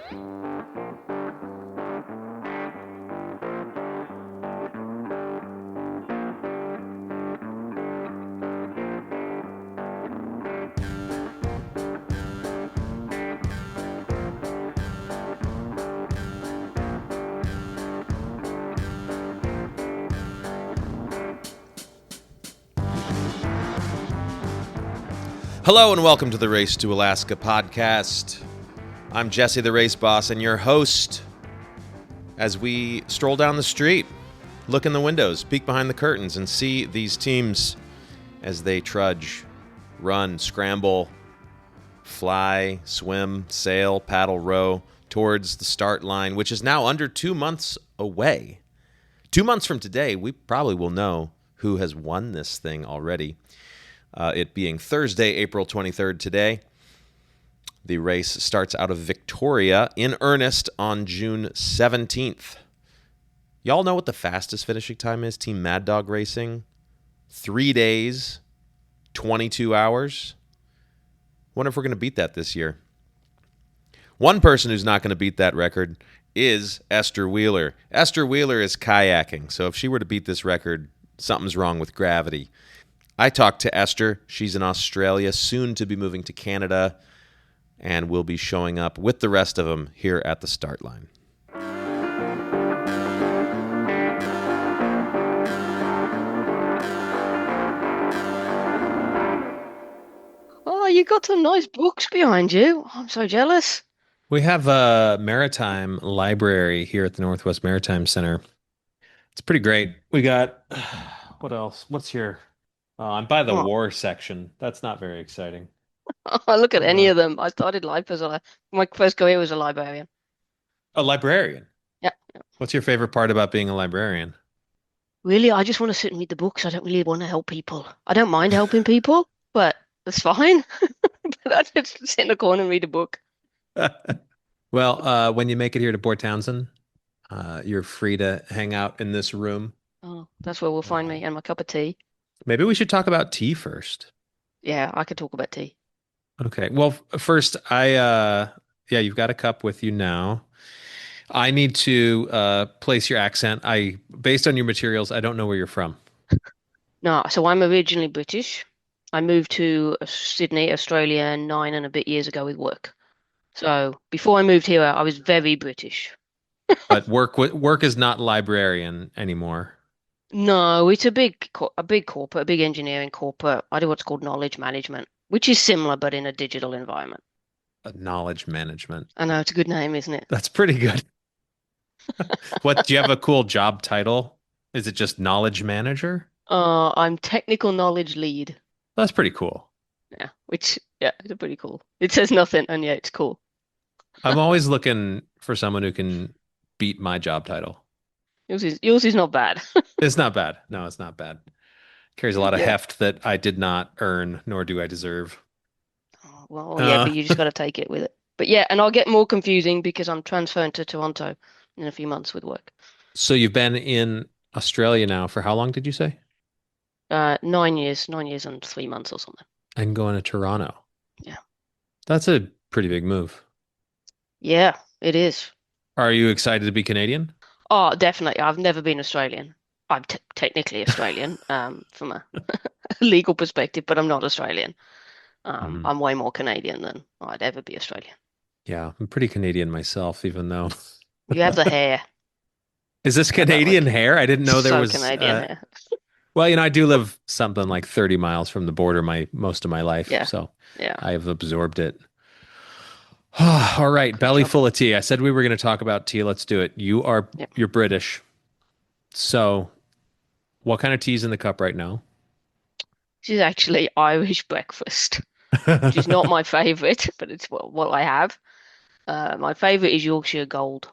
Hello and welcome to the Race to Alaska podcast. I'm Jesse the Race Boss and your host as we stroll down the street, look in the windows, peek behind the curtains, and see these teams as they trudge, run, scramble, fly, swim, sail, paddle, row towards the start line, which is now under 2 months away. 2 months from today, we probably will know who has won this thing already. It being Thursday, April 23rd today. The race starts out of Victoria in earnest on June 17th. Y'all know what the fastest finishing time is? Team Mad Dog Racing. 3 days, 22 hours. Wonder if we're going to beat that this year. One person who's not going to beat that record is Esther Wheeler. Esther Wheeler is kayaking, so if she were to beat this record, something's wrong with gravity. I talked to Esther. She's in Australia, soon to be moving to Canada, and will be showing up with the rest of them here at the start line. Oh, you got some nice books behind you. I'm so jealous. We have a maritime library here at the Northwest Maritime Center. It's pretty great. We got, what else? What's here? I'm by the war section. That's not very exciting. I look at any of them. I started life as my first career was a librarian. A librarian? Yeah. What's your favorite part about being a librarian? Really, I just want to sit and read the books. I don't really want to help people. I don't mind helping people, but that's fine. But I just sit in the corner and read a book. Well, when you make it here to Port Townsend, you're free to hang out in this room. Oh, that's where we'll find me and my cup of tea. Maybe we should talk about tea first. Yeah, I could talk about tea. Okay. Well, first, you've got a cup with you now. I need to place your accent. Based on your materials, I don't know where you're from. No, so I'm originally British. I moved to Sydney, Australia, 9 and a bit years ago with work. So before I moved here, I was very British. But work is not librarian anymore. No, it's a big corporate, a big engineering corporate. I do what's called knowledge management, which is similar but in a digital environment. Knowledge management. I know, it's a good name, isn't it? That's pretty good. Do you have a cool job title? Is it just knowledge manager? I'm technical knowledge lead. That's pretty cool. Yeah, it's pretty cool. It says nothing, and yeah, it's cool. I'm always looking for someone who can beat my job title. Yours is not bad. It's not bad. No, it's not bad. Carries a lot of heft that I did not earn, nor do I deserve. Oh, well, yeah, but you just got to take it with it. But yeah, and I'll get more confusing because I'm transferring to Toronto in a few months with work. So you've been in Australia now for how long did you say? 9 years and 3 months or something. And going to Toronto. Yeah. That's a pretty big move. Yeah, it is. Are you excited to be Canadian? Oh, definitely. I've never been Australian. I'm technically Australian from a legal perspective, but I'm not Australian. I'm way more Canadian than I'd ever be Australian. Yeah, I'm pretty Canadian myself, even though. You have the hair. Is this Canadian hair? I didn't know there was Canadian hair. Well, I do live something like 30 miles from the border most of my life, so yeah. I have absorbed it. All right, belly full of tea. I said we were going to talk about tea. Let's do it. You're British. So what kind of tea's in the cup right now? This is actually Irish breakfast, which is not my favorite, but it's what I have. My favorite is Yorkshire Gold.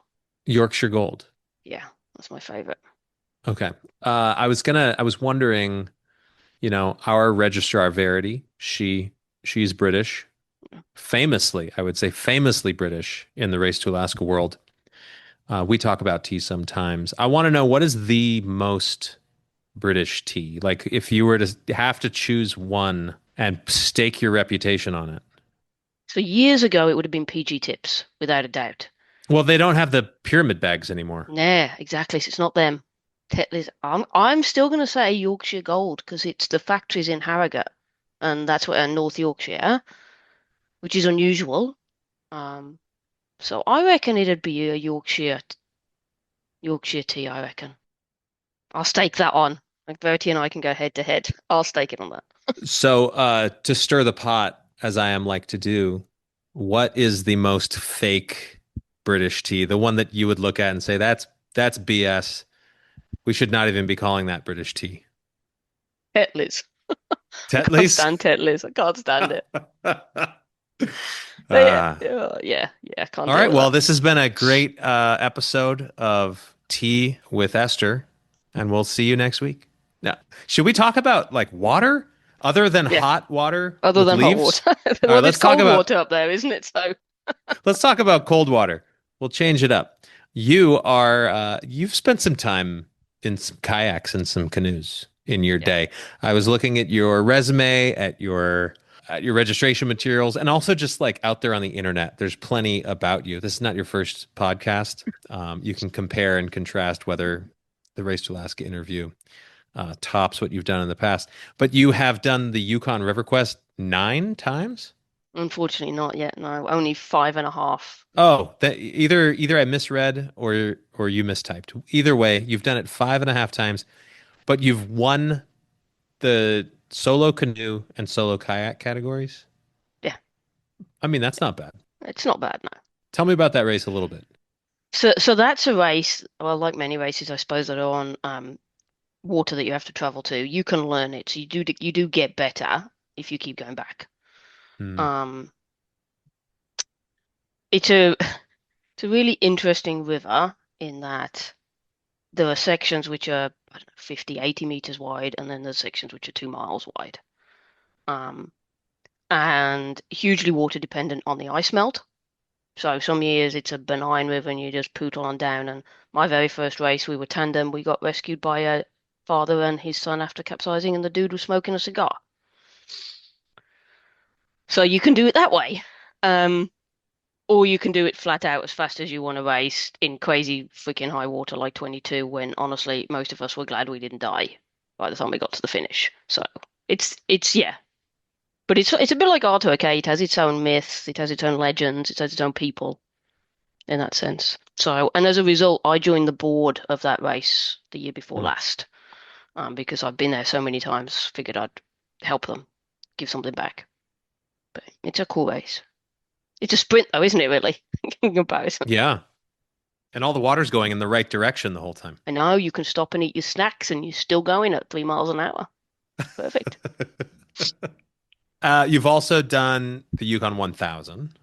Yorkshire Gold. Yeah, that's my favorite. Okay. I was wondering, our registrar Verity, she's British. Famously, I would say famously British in the Race to Alaska world. We talk about tea sometimes. I want to know, what is the most British tea? Like, if you were to have to choose one and stake your reputation on it. So years ago, it would have been PG Tips, without a doubt. Well, they don't have the pyramid bags anymore. Nah, exactly. So it's not them. Tetley's. I'm still gonna say Yorkshire Gold because it's the factories in Harrogate, and that's what North Yorkshire, which is unusual. Um, so I reckon it'd be a Yorkshire tea. I reckon. I'll stake that on. Like Verity and I can go head to head. I'll stake it on that. So, to stir the pot, as I am like to do, what is the most fake British tea? The one that you would look at and say, that's BS. We should not even be calling that British tea. Tetley's. I can't Tetley's? stand Tetley's. I can't stand it. Ah. Yeah, I can't All deal right. with Well, that. this has been a great episode of Tea with Esther, and we'll see you next week. Now, should we talk about like water other than Yeah, hot water other with than hot leaves? water. All Well, right, there's cold water up there, isn't it? So let's talk about cold water. We'll change it up. You've spent some time in some kayaks and some canoes in your yeah. day. I was looking at your resume, at your registration materials, and also just like out there on the internet. There's plenty about you. This is not your first podcast. You can compare and contrast whether the Race to Alaska interview tops what you've done in the past. But you have done the Yukon River Quest 9 times. Unfortunately, not yet. No, only 5.5. Oh, that either I misread or you mistyped. Either way, you've done it 5.5 times, but you've won the solo canoe and solo kayak categories. Yeah, I mean, that's not bad. it's not bad, no. Tell me about that race a little bit. So that's a race. Well, like many races, I suppose that are on water that you have to travel to. You can learn it, so you do get better if you keep going back. Hmm. Um, it's a it's a really interesting river in that there are sections which are, I don't know, 50, 80 meters wide, and then there's sections which are 2 miles wide. Um, and hugely water dependent on the ice melt. So some years it's a benign river and you just poodle on down. And my very first race, we were tandem. We got rescued by a father and his son after capsizing, and the dude was smoking a cigar. So you can do it that way. Um, or you can do it flat out as fast as you want to race in crazy freaking high water like 22, when honestly most of us were glad we didn't die by the time we got to the finish. So it's yeah. But it's a bit like Arto, okay? It has its own myths, it has its own legends, it has its own people in that sense. So, and as a result, I joined the board of that race the year before Hmm. last, because I've been there so many times, figured I'd help them, give something back. But it's a cool race. It's a sprint though, isn't it, really? In comparison. Yeah, and all the water's going in the right direction the whole time. I know you can stop and eat your snacks and you're still going at 3 miles an hour. Perfect. You've also done the Yukon 1000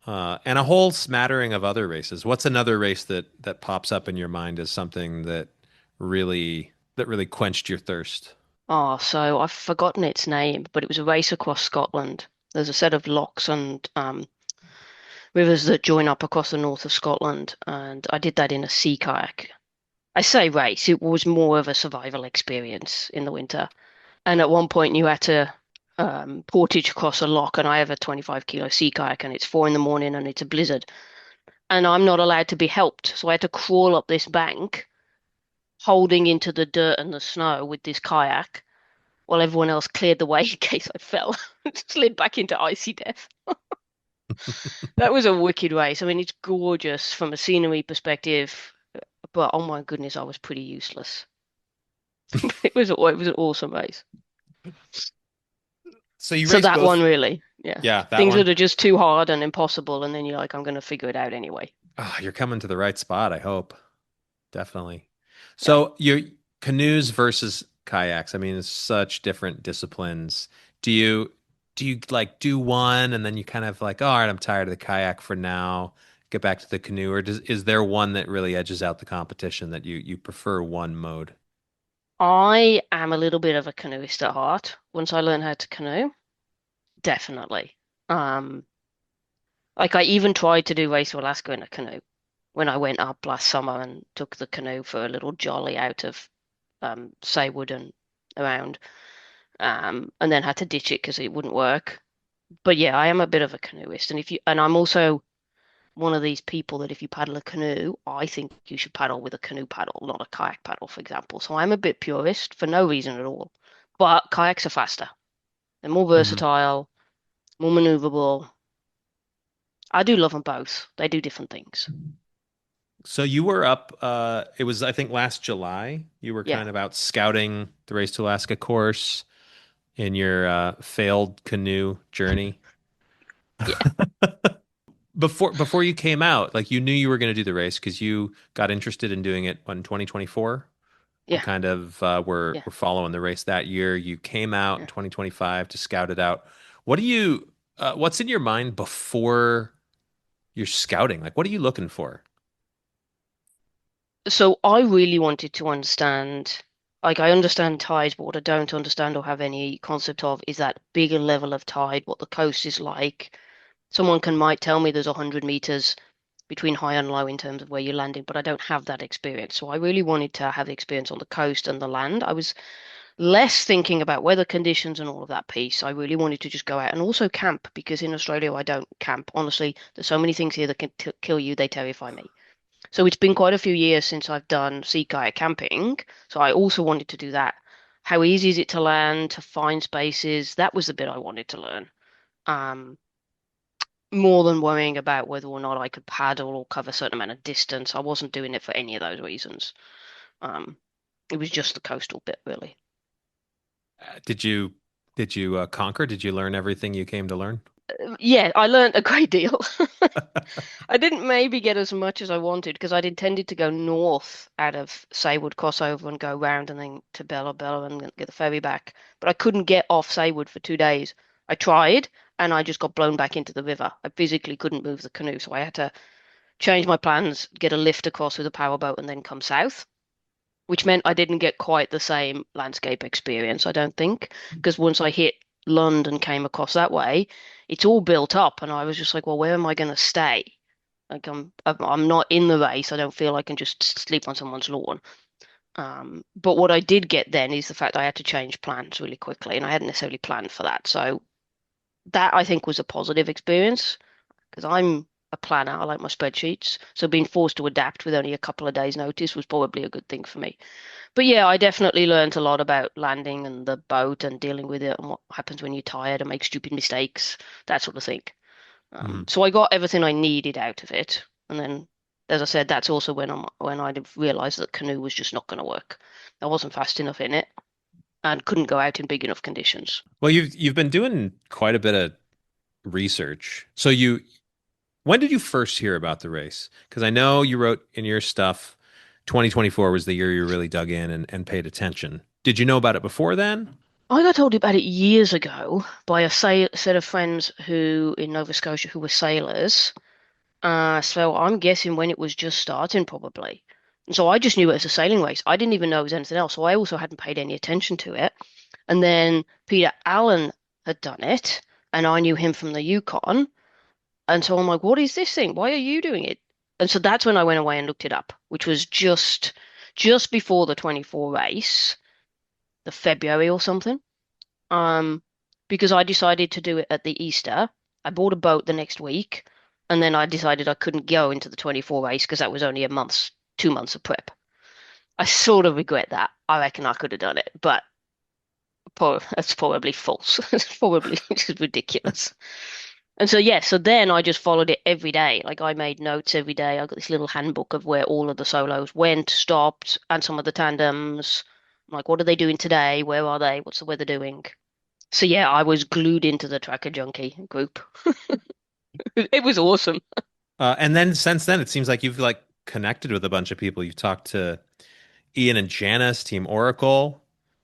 and a whole smattering of other races. What's another race that pops up in your mind as something that really quenched your thirst? Oh, so I've forgotten its name, but it was a race across Scotland. There's a set of lochs and rivers that join up across the north of Scotland, and I did that in a sea kayak. I say race, it was more of a survival experience in the winter. And at one point, you had to portage across a loch, and I have a 25-kilo sea kayak, and it's 4 in the morning, and it's a blizzard, and I'm not allowed to be helped, so I had to crawl up this bank, holding into the dirt and the snow with this kayak, while everyone else cleared the way in case I fell, slid back into icy death. That was a wicked race. I mean, it's gorgeous from a scenery perspective, but oh my goodness, I was pretty useless. It was an awesome race. So you So raced that one both. really, yeah. Yeah, that Things one. that are just too hard and impossible, and then you're like, I'm gonna figure it out anyway. Oh, you're coming to the right spot, I hope. Definitely. Yeah. So your canoes versus kayaks. I mean, it's such different disciplines. Do you like do one and then you kind of like, oh, all right, I'm tired of the kayak for now, get back to the canoe, or is there one that really edges out the competition that you prefer one mode? I am a little bit of a canoeist at heart. Once I learn how to canoe, definitely. Um, like I even tried to do Race to Alaska in a canoe when I went up last summer and took the canoe for a little jolly out of Saywood and around, and then had to ditch it because it wouldn't work. But yeah, I am a bit of a canoeist, and I'm also one of these people that if you paddle a canoe, I think you should paddle with a canoe paddle, not a kayak paddle, for example. So I'm a bit purist for no reason at all. But kayaks are faster. They're more Hmm. versatile, more maneuverable. I do love them both. They do different things. So you were up, it was, I think, last July. You were Yeah, kind of out scouting the Race to Alaska course in your failed canoe journey. yeah, Before you came out, like you knew you were going to do the race because you got interested in doing it in 2024. You yeah, kind of yeah, were following the race that year. You came out in yeah. 2025 to scout it out. What do you what's in your mind before you're scouting? Like what are you looking for? So I really wanted to understand, like I understand tides, but what I don't understand or have any concept of is that bigger level of tide, what the coast is like. Someone can might tell me there's 100 meters between high and low in terms of where you're landing, but I don't have that experience. So I really wanted to have the experience on the coast and the land. I was less thinking about weather conditions and all of that piece. I really wanted to just go out and also camp because in Australia I don't camp. Honestly, there's so many things here that can t kill you, they terrify me. So it's been quite a few years since I've done sea kayak camping. So I also wanted to do that. How easy is it to land, to find spaces? That was the bit I wanted to learn. Um, More than worrying about whether or not I could paddle or cover a certain amount of distance. I wasn't doing it for any of those reasons. Um, it was just the coastal bit, really. Did you conquer? Did you learn everything you came to learn? Yeah, I learned a great deal. I didn't maybe get as much as I wanted because I'd intended to go north out of Saywood crossover and go round and then to Bella Bella and then get the ferry back. But I couldn't get off Saywood for 2 days. I tried and I just got blown back into the river. I physically couldn't move the canoe, so I had to change my plans, get a lift across with a powerboat and then come south, which meant I didn't get quite the same landscape experience, I don't think, because once I hit London, came across that way, it's all built up, and I was just like, well, where am I going to stay? Like I'm not in the race. I don't feel I can just sleep on someone's lawn. But what I did get then is the fact I had to change plans really quickly, and I hadn't necessarily planned for that. So that I think was a positive experience because I'm a planner. I like my spreadsheets. So being forced to adapt with only a couple of days' notice was probably a good thing for me. But yeah, I definitely learned a lot about landing and the boat and dealing with it and what happens when you're tired and make stupid mistakes, that sort of thing. Hmm. So I got everything I needed out of it. And then, as I said, that's also when I realized that canoe was just not going to work. I wasn't fast enough in it and couldn't go out in big enough conditions. Well, you've been doing quite a bit of research. So you when did you first hear about the race? Because I know you wrote in your stuff 2024 was the year you really dug in and paid attention. Did you know about it before then? I got told about it years ago by a set of friends who in Nova Scotia who were sailors. So I'm guessing when it was just starting, probably. And so I just knew it as a sailing race. I didn't even know it was anything else. So I also hadn't paid any attention to it. And then Peter Allen had done it, and I knew him from the Yukon. And so I'm like, what is this thing? Why are you doing it? And so that's when I went away and looked it up, which was just before the 24 race, the February or something. Um, because I decided to do it at the Easter. I bought a boat the next week, and then I decided I couldn't go into the 24 race because that was only 2 months of prep. I sort of regret that. I reckon I could have done it, but that's probably false. It's probably just ridiculous. And so yeah, so then I just followed it every day. Like I made notes every day. I got this little handbook of where all of the solos went, stopped, and some of the tandems. Like, what are they doing today? Where are they? What's the weather doing? So yeah, I was glued into the Tracker Junkie group. It was awesome. And then since then, it seems like you've like connected with a bunch of people. You've talked to Ian and Janice, Team Oracle,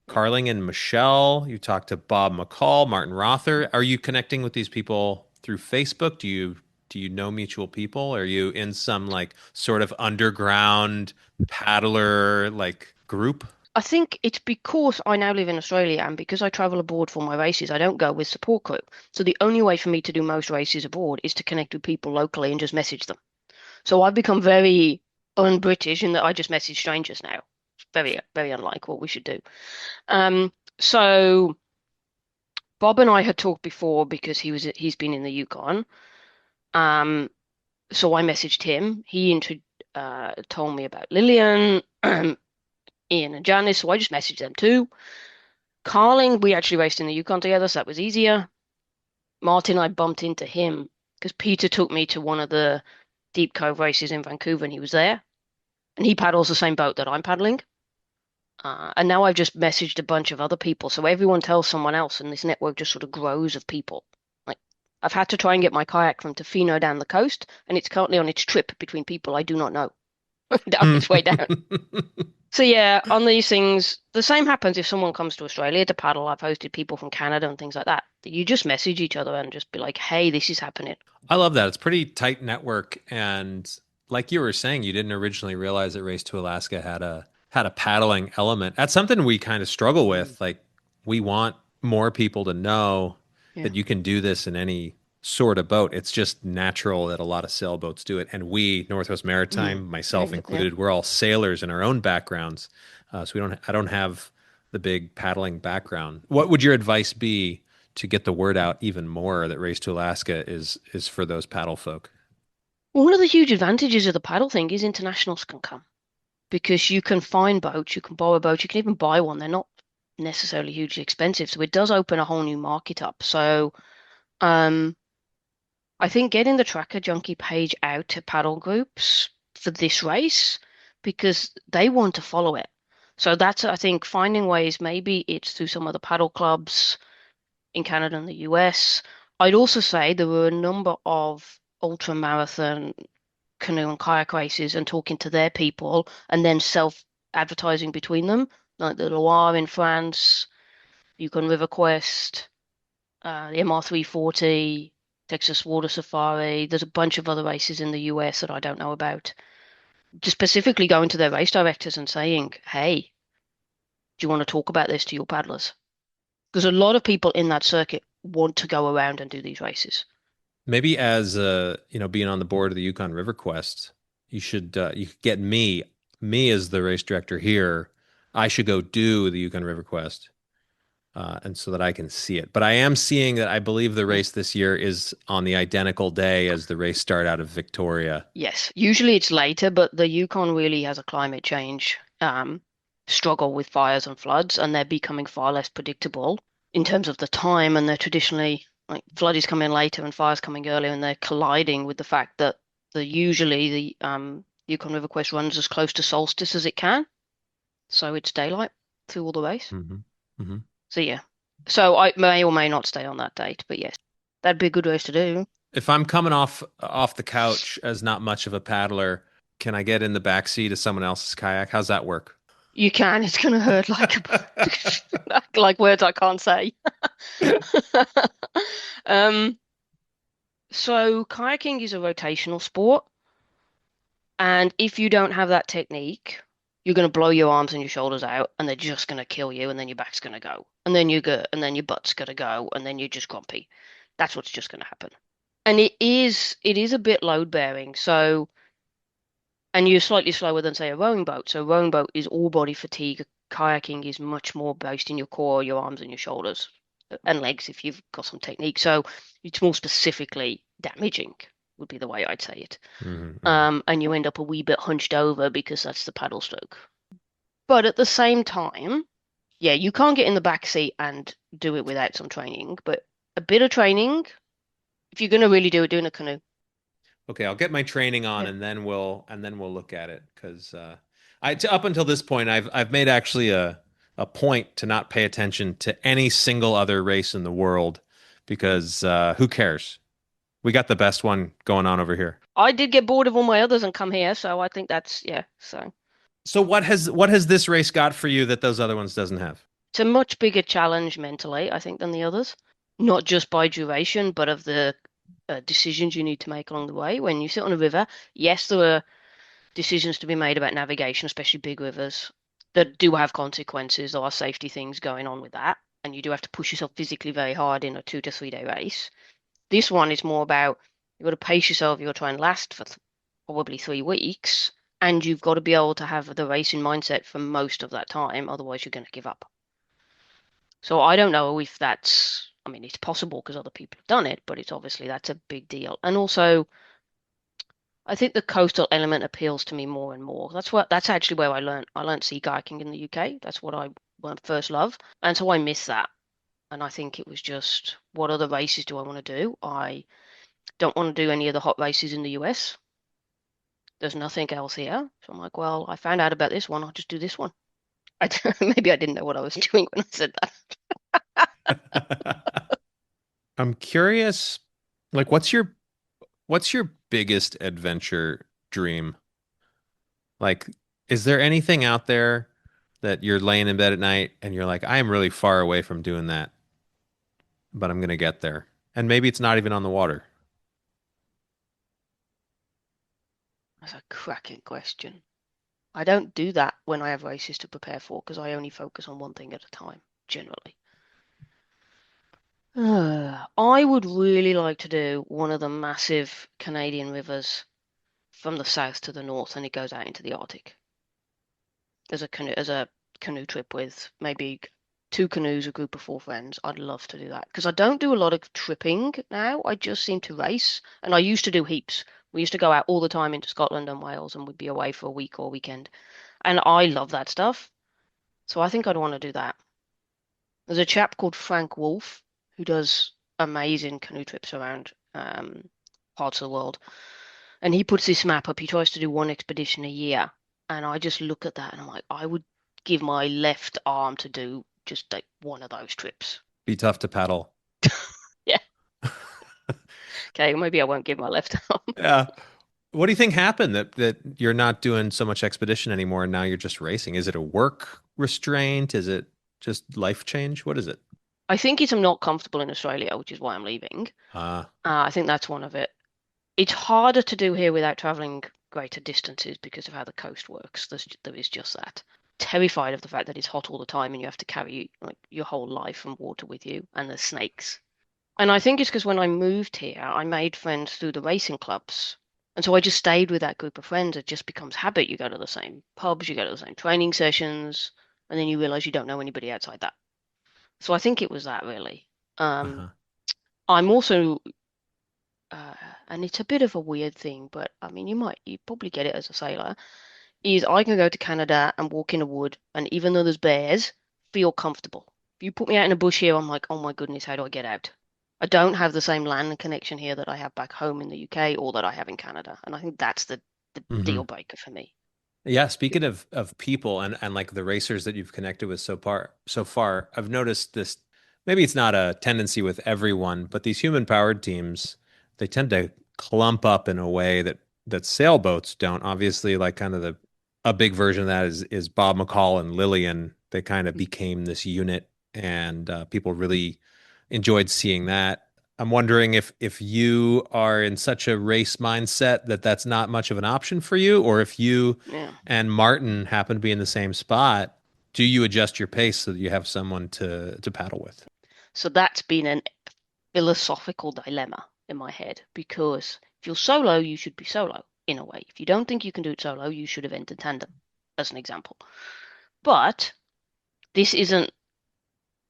Carling and Michelle. You talked to Bob McCall, Martin Rother. Are you connecting with these people through Facebook? Do you know mutual people? Are you in some like sort of underground paddler like group? I think it's because I now live in Australia and because I travel abroad for my races, I don't go with support group. So the only way for me to do most races abroad is to connect with people locally and just message them. So I've become very un-British in that I just message strangers now. It's very, very unlike what we should do. So Bob and I had talked before because he's been in the Yukon. Um, So I messaged him. He told me about Lillian, Ian and Janice, so I just messaged them too. Carling, we actually raced in the Yukon together, so that was easier. Martin, I bumped into him because Peter took me to one of the Deep Cove races in Vancouver and he was there. And he paddles the same boat that I'm paddling. And now I've just messaged a bunch of other people. So everyone tells someone else, and this network just sort of grows of people. Like I've had to try and get my kayak from Tofino down the coast, and it's currently on its trip between people I do not know down its way down. So yeah, on these things, the same happens if someone comes to Australia to paddle. I've hosted people from Canada and things like that. You just message each other and just be like, "Hey, this is happening." I love that. It's pretty tight network, and like you were saying, you didn't originally realize that Race to Alaska had a paddling element. That's something we kind of struggle with. Like we want more people to know Yeah. that you can do this in any sort of boat. It's just natural that a lot of sailboats do it, and we, Northwest Maritime, myself Yeah. included, we're all sailors in our own backgrounds, so we don't. I don't have the big paddling background. What would your advice be to get the word out even more that Race to Alaska is for those paddle folk? One of the huge advantages of the paddle thing is internationals can come because you can find boats, you can borrow boats, you can even buy one. They're not necessarily hugely expensive, so it does open a whole new market up. So, um, I think getting the Tracker Junkie page out to paddle groups for this race because they want to follow it. So that's, I think, finding ways. Maybe it's through some of the paddle clubs in Canada and the US. I'd also say there were a number of ultra marathon canoe and kayak races and talking to their people and then self advertising between them, like the Loire in France, Yukon River Quest, the MR340, Texas Water Safari. There's a bunch of other races in the US that I don't know about. Just specifically going to their race directors and saying, hey, do you want to talk about this to your paddlers? Because a lot of people in that circuit want to go around and do these races. Maybe as being on the board of the Yukon River Quest, you could get me as the race director here. I should go do the Yukon River Quest, and so that I can see it. But I am seeing that I believe the Yeah. race this year is on the identical day as the race start out of Victoria. Yes, usually it's later, but the Yukon really has a climate change struggle with fires and floods, and they're becoming far less predictable in terms of the time. And they're traditionally like flood is coming later and fires coming earlier, and they're colliding with the fact that usually the Yukon River Quest runs as close to solstice as it can, so it's daylight through all the race. Hmm. Hmm. So yeah, so I may or may not stay on that date, but yes, that'd be a good race to do. If I'm coming off the couch as not much of a paddler, can I get in the back seat of someone else's kayak? How's that work? You can. It's gonna hurt like words I can't say. Um, so kayaking is a rotational sport, and if you don't have that technique, you're gonna blow your arms and your shoulders out, and they're just gonna kill you, and then your back's gonna go, and then and then your butt's gonna go, and then you're just grumpy. That's what's just gonna happen. And it is a bit load bearing. So, and you're slightly slower than say a rowing boat. So a rowing boat is all body fatigue. Kayaking is much more based in your core, your arms and your shoulders and legs if you've got some technique. So it's more specifically damaging would be the way I'd say it. Hmm. Hmm. And you end up a wee bit hunched over because that's the paddle stroke. But at the same time, yeah, you can't get in the back seat and do it without some training. But a bit of training, if you're gonna really do it, do in a canoe. Okay, I'll get my training on, Yeah. and then we'll look at it because up until this point, I've made actually a point to not pay attention to any single other race in the world because who cares? We got the best one going on over here. I did get bored of all my others and come here, so I think that's yeah. So So what has this race got for you that those other ones doesn't have? it's a much bigger challenge mentally, I think, than the others. Not just by duration, but of the decisions you need to make along the way. When you sit on a river, yes, there are decisions to be made about navigation, especially big rivers, that do have consequences. There are safety things going on with that, and you do have to push yourself physically very hard in a 2 to 3 day race. This one is more about you've got to pace yourself. You've got to try and last for probably 3 weeks, and you've got to be able to have the racing mindset for most of that time. Otherwise, you're going to give up. So I don't know if that's, I mean, it's possible because other people have done it, but it's obviously that's a big deal. And also, I think the coastal element appeals to me more and more. That's actually where I learned sea kayaking in the UK. That's what I my first love. And so I miss that. And I think it was just, what other races do I want to do? I don't want to do any of the hot races in the US. There's nothing else here. So I'm like, well, I found out about this one. I'll just do this one. Maybe I didn't know what I was doing when I said that. I'm curious, like what's your biggest adventure dream? Like, is there anything out there that you're laying in bed at night and you're like, I am really far away from doing that, but I'm gonna get there. And maybe it's not even on the water. That's a cracking question. I don't do that when I have races to prepare for because I only focus on one thing at a time, generally. I would really like to do one of the massive Canadian rivers from the south to the north, and it goes out into the Arctic. As a canoe trip with maybe two canoes, a group of four friends. I'd love to do that because I don't do a lot of tripping now. I just seem to race, and I used to do heaps. We used to go out all the time into Scotland and Wales, and we'd be away for a week or weekend, and I love that stuff. So I think I'd want to do that. There's a chap called Frank Wolf who does amazing canoe trips around parts of the world. And he puts this map up. He tries to do one expedition a year. And I just look at that and I'm like, I would give my left arm to do just like one of those trips. Be tough to paddle. Yeah. Okay, maybe I won't give my left arm. Yeah. What do you think happened that you're not doing so much expedition anymore and now you're just racing? Is it a work restraint? Is it just life change? What is it? I think I'm not comfortable in Australia, which is why I'm leaving. Ah, I think that's one of it. It's harder to do here without traveling greater distances because of how the coast works. There is just that. Terrified of the fact that it's hot all the time and you have to carry like your whole life and water with you, and there's snakes. And I think it's because when I moved here, I made friends through the racing clubs. And so I just stayed with that group of friends. It just becomes habit. You go to the same pubs, you go to the same training sessions, and then you realize you don't know anybody outside that. So I think it was that really. Um, uh-huh. I'm also uh, and it's a bit of a weird thing, but I mean, you probably get it as a sailor, is I can go to Canada and walk in a wood, and even though there's bears, feel comfortable. If you put me out in a bush here, I'm like, oh my goodness, how do I get out? I don't have the same land connection here that I have back home in the UK or that I have in Canada, and I think that's the Hmm. deal breaker for me. Yeah, speaking of people and like the racers that you've connected with so far, I've noticed this. Maybe it's not a tendency with everyone, but these human powered teams, they tend to clump up in a way that sailboats don't. Obviously, like kind of the a big version of that is Bob McCall and Lillian. They kind of became this unit, and people really enjoyed seeing that. I'm wondering if you are in such a race mindset that that's not much of an option for you, or if you Yeah. and Martin happen to be in the same spot, do you adjust your pace so that you have someone to paddle with? So that's been an philosophical dilemma in my head because if you're solo, you should be solo in a way. If you don't think you can do it solo, you should have entered tandem, as an example. But this isn't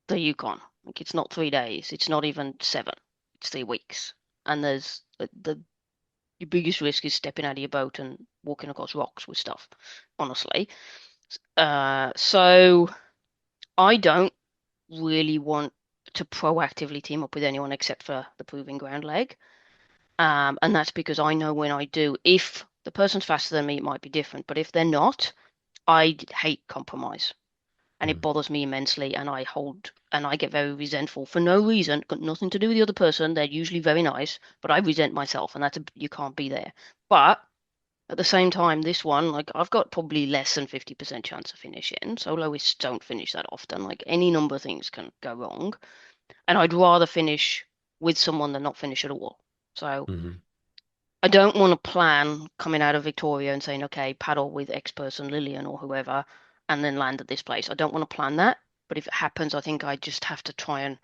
the Yukon. Like it's not 3 days. It's not even seven. It's 3 weeks. And there's the your biggest risk is stepping out of your boat and walking across rocks with stuff. Honestly, so I don't really want to proactively team up with anyone except for the proving ground leg. And that's because I know when I do, if the person's faster than me, it might be different. But if they're not, I hate compromise. And it Mm. bothers me immensely. And I get very resentful for no reason, got nothing to do with the other person. They're usually very nice, but I resent myself, and you can't be there. But at the same time, this one, like I've got probably less than 50% chance of finishing. Soloists don't finish that often. Like any number of things can go wrong. And I'd rather finish with someone than not finish at all. So Hmm. I don't want to plan coming out of Victoria and saying, okay, paddle with X person, Lillian or whoever, and then land at this place. I don't want to plan that. But if it happens, I think I just have to try and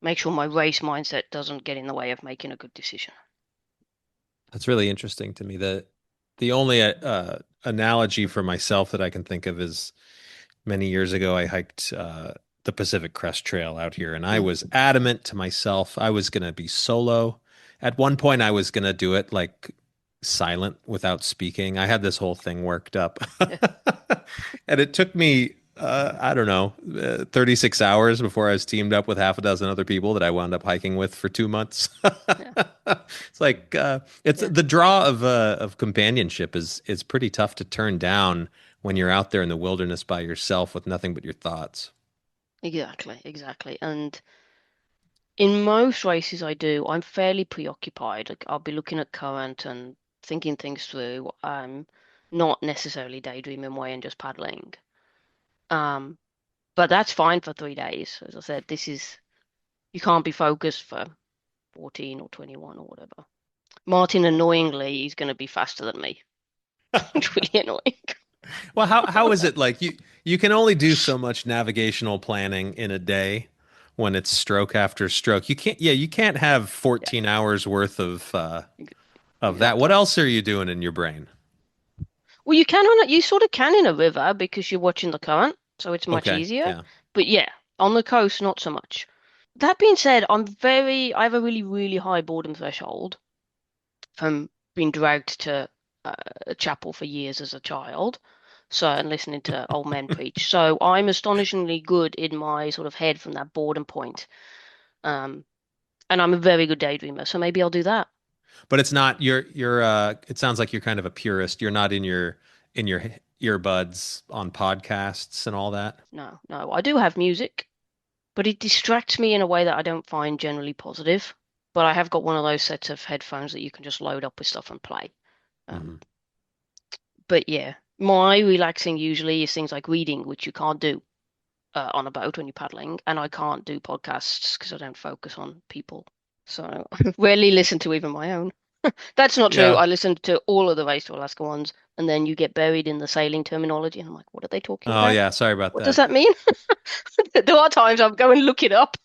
make sure my race mindset doesn't get in the way of making a good decision. That's really interesting to me. The only analogy for myself that I can think of is many years ago I hiked the Pacific Crest Trail out here, and I Mm. was adamant to myself I was going to be solo. At one point, I was going to do it like silent without speaking. I had this whole thing worked up. Yeah. And it took me, I don't know, 36 hours before I was teamed up with half a dozen other people that I wound up hiking with for 2 months. Yeah. It's like, it's Yeah. the draw of companionship is pretty tough to turn down when you're out there in the wilderness by yourself with nothing but your thoughts. Exactly. And in most races I do, I'm fairly preoccupied. Like I'll be looking at current and thinking things through. I'm not necessarily daydreaming away and just paddling. Um, but that's fine for 3 days. As I said, you can't be focused for 14 or 21 or whatever. Martin, annoyingly, is going to be faster than me. It's really annoying. Well, how is it like you can only do so much navigational planning in a day when it's stroke after stroke. You can't have Yeah, 14 hours worth ex- of that. What exactly. else are you doing in your brain? Well, you sort of can in a river because you're watching the current, so it's much Okay, easier. yeah. But yeah, on the coast, not so much. That being said, I have a really, really high boredom threshold from being dragged to a chapel for years as a child. So, and listening to old men preach. So I'm astonishingly good in my sort of head from that boredom point. Um, and I'm a very good daydreamer, so maybe I'll do that. But it's not you're it sounds like you're kind of a purist. You're not in your earbuds on podcasts and all that. No, I do have music, but it distracts me in a way that I don't find generally positive. But I have got one of those sets of headphones that you can just load up with stuff and play. Um, Hmm. but yeah, my relaxing usually is things like reading, which you can't do on a boat when you're paddling, and I can't do podcasts because I don't focus on people. So I rarely listen to even my own. That's not true. Yeah. I listened to all of the Race to Alaska ones, and then you get buried in the sailing terminology, and I'm like, what are they talking Oh about? yeah, sorry about What does that. that mean? There are times I'm going look it up.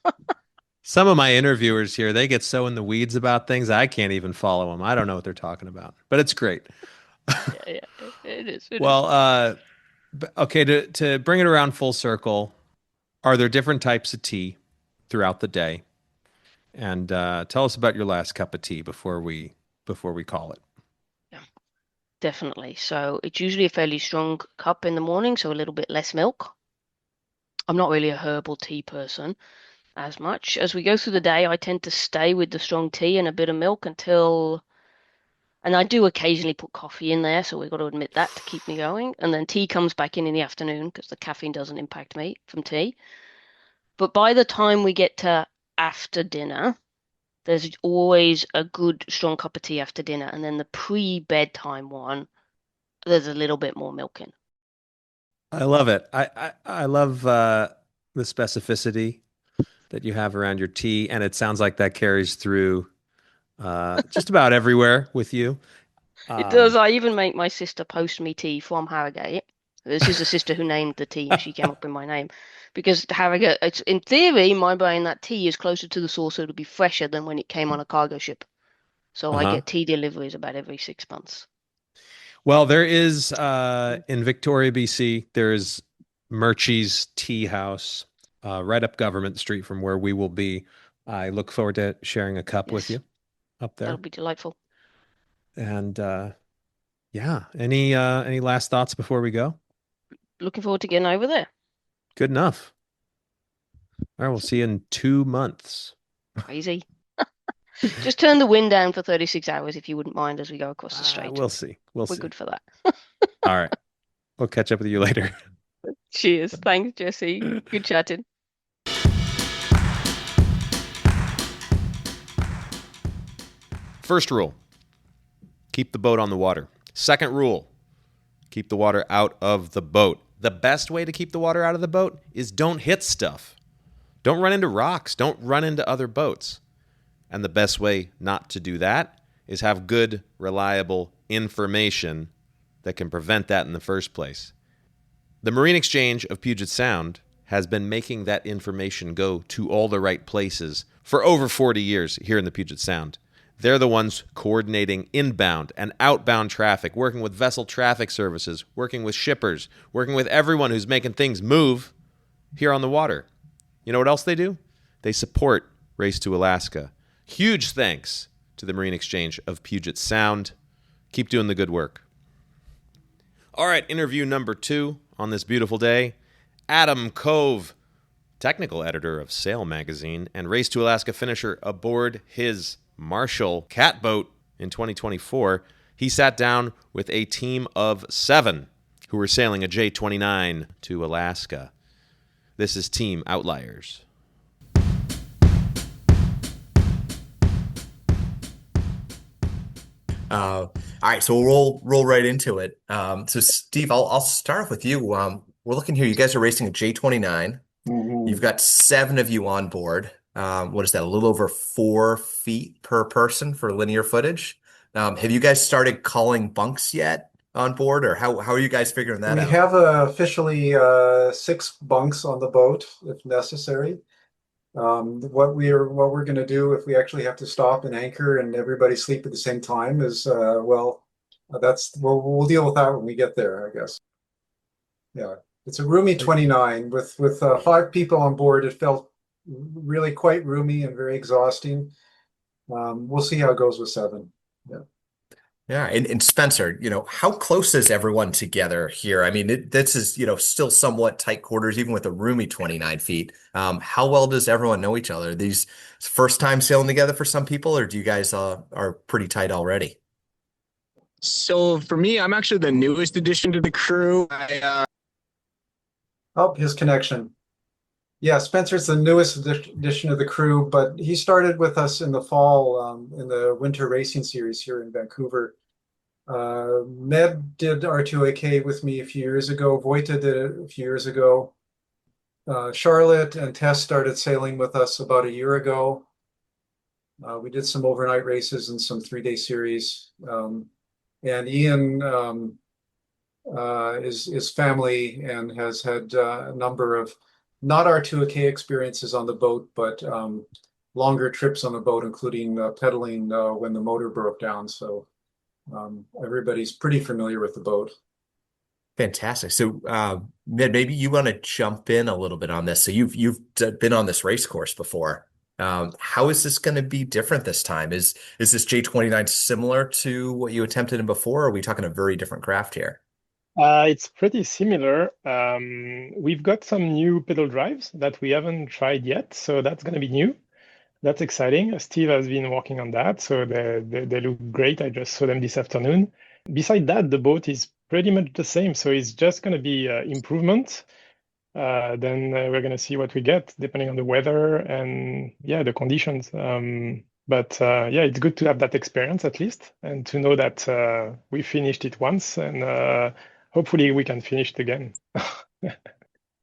Some of my interviewers here, they get so in the weeds about things, I can't even follow them. I don't know what they're talking about, but it's great. Yeah, it is. It is. Well, okay, to bring it around full circle, are there different types of tea throughout the day? And tell us about your last cup of tea before we call it. Yeah, definitely. So it's usually a fairly strong cup in the morning, so a little bit less milk. I'm not really a herbal tea person as much. As we go through the day, I tend to stay with the strong tea and a bit of milk until, and I do occasionally put coffee in there, so we've got to admit that to keep me going. And then tea comes back in the afternoon because the caffeine doesn't impact me from tea. But by the time we get to after dinner, there's always a good strong cup of tea after dinner, and then the pre-bedtime one, there's a little bit more milk in. I love it. I love the specificity that you have around your tea, and it sounds like that carries through just about everywhere with you. It does. Um, I even make my sister post me tea from Harrogate. This is the sister who named the tea, and she came up with my name because Harrogate. It's in theory, my brain that tea is closer to the source, so it'll be fresher than when it came on a cargo ship. So I uh-huh. get tea deliveries about every 6 months. Well, there is in Victoria, BC, there is Murchie's Tea House right up Government Street from where we will be. I look forward to sharing a cup with Yes, you up that'll there. be delightful. And yeah, any last thoughts before we go? Looking forward to getting over there. Good enough. All right, we'll see you in 2 months. Crazy. Just turn the wind down for 36 hours if you wouldn't mind as we go across the strait. We'll see. We'll We're see. good for that. All right. We'll catch up with you later. Cheers. Thanks, Jesse. Good chatting. First rule, keep the boat on the water. Second rule, keep the water out of the boat. The best way to keep the water out of the boat is don't hit stuff. Don't run into rocks. Don't run into other boats. And the best way not to do that is have good, reliable information that can prevent that in the first place. The Marine Exchange of Puget Sound has been making that information go to all the right places for over 40 years here in the Puget Sound. They're the ones coordinating inbound and outbound traffic, working with vessel traffic services, working with shippers, working with everyone who's making things move here on the water. You know what else they do? They support Race to Alaska. Huge thanks to the Marine Exchange of Puget Sound. Keep doing the good work. All right, interview number 2 on this beautiful day. Adam Cove, technical editor of Sail Magazine and Race to Alaska finisher aboard his Marshall catboat in 2024. He sat down with a team of 7 who were sailing a J29 to Alaska. This is Team Outliers. All right, so we'll roll right into it. So Steve, I'll start off with you. We're looking here. You guys are racing a J29. You've got 7 of you on board. What is that? A little over 4 feet per person for linear footage. Have you guys started calling bunks yet on board, or how are you guys figuring that We out? have officially 6 bunks on the boat if necessary. What we're going to do if we actually have to stop and anchor and everybody sleep at the same time is we'll deal with that when we get there, I guess. Yeah, it's a roomy 29 with 5 people on board. It felt really quite roomy and very exhausting. We'll see how it goes with 7. Yeah. Yeah, and Spencer, how close is everyone together here? I mean, this is, still somewhat tight quarters, even with a roomy 29 feet. How well does everyone know each other? These first time sailing together for some people, or do you guys are pretty tight already? So for me, I'm actually the newest addition to the crew. Oh, his connection. Yeah, Spencer's the newest addition to the crew, but he started with us in the fall in the winter racing series here in Vancouver. Med did R2AK with me a few years ago. Vojta did it a few years ago. Charlotte and Tess started sailing with us about a year ago. We did some overnight races and some 3-day series. And Ian is family and has had a number of not R2AK experiences on the boat, but longer trips on the boat, including pedaling when the motor broke down. So everybody's pretty familiar with the boat. Fantastic. So, Ned, maybe you want to jump in a little bit on this. So you've been on this race course before. How is this going to be different this time? Is this J29 similar to what you attempted in before, or are we talking a very different craft here? It's pretty similar. We've got some new pedal drives that we haven't tried yet, so that's going to be new. That's exciting. Steve has been working on that, so they look great. I just saw them this afternoon. Beside that, the boat is pretty much the same, so it's just going to be improvement. Then we're going to see what we get depending on the weather and the conditions. But it's good to have that experience at least, and to know that we finished it once, and hopefully we can finish it again.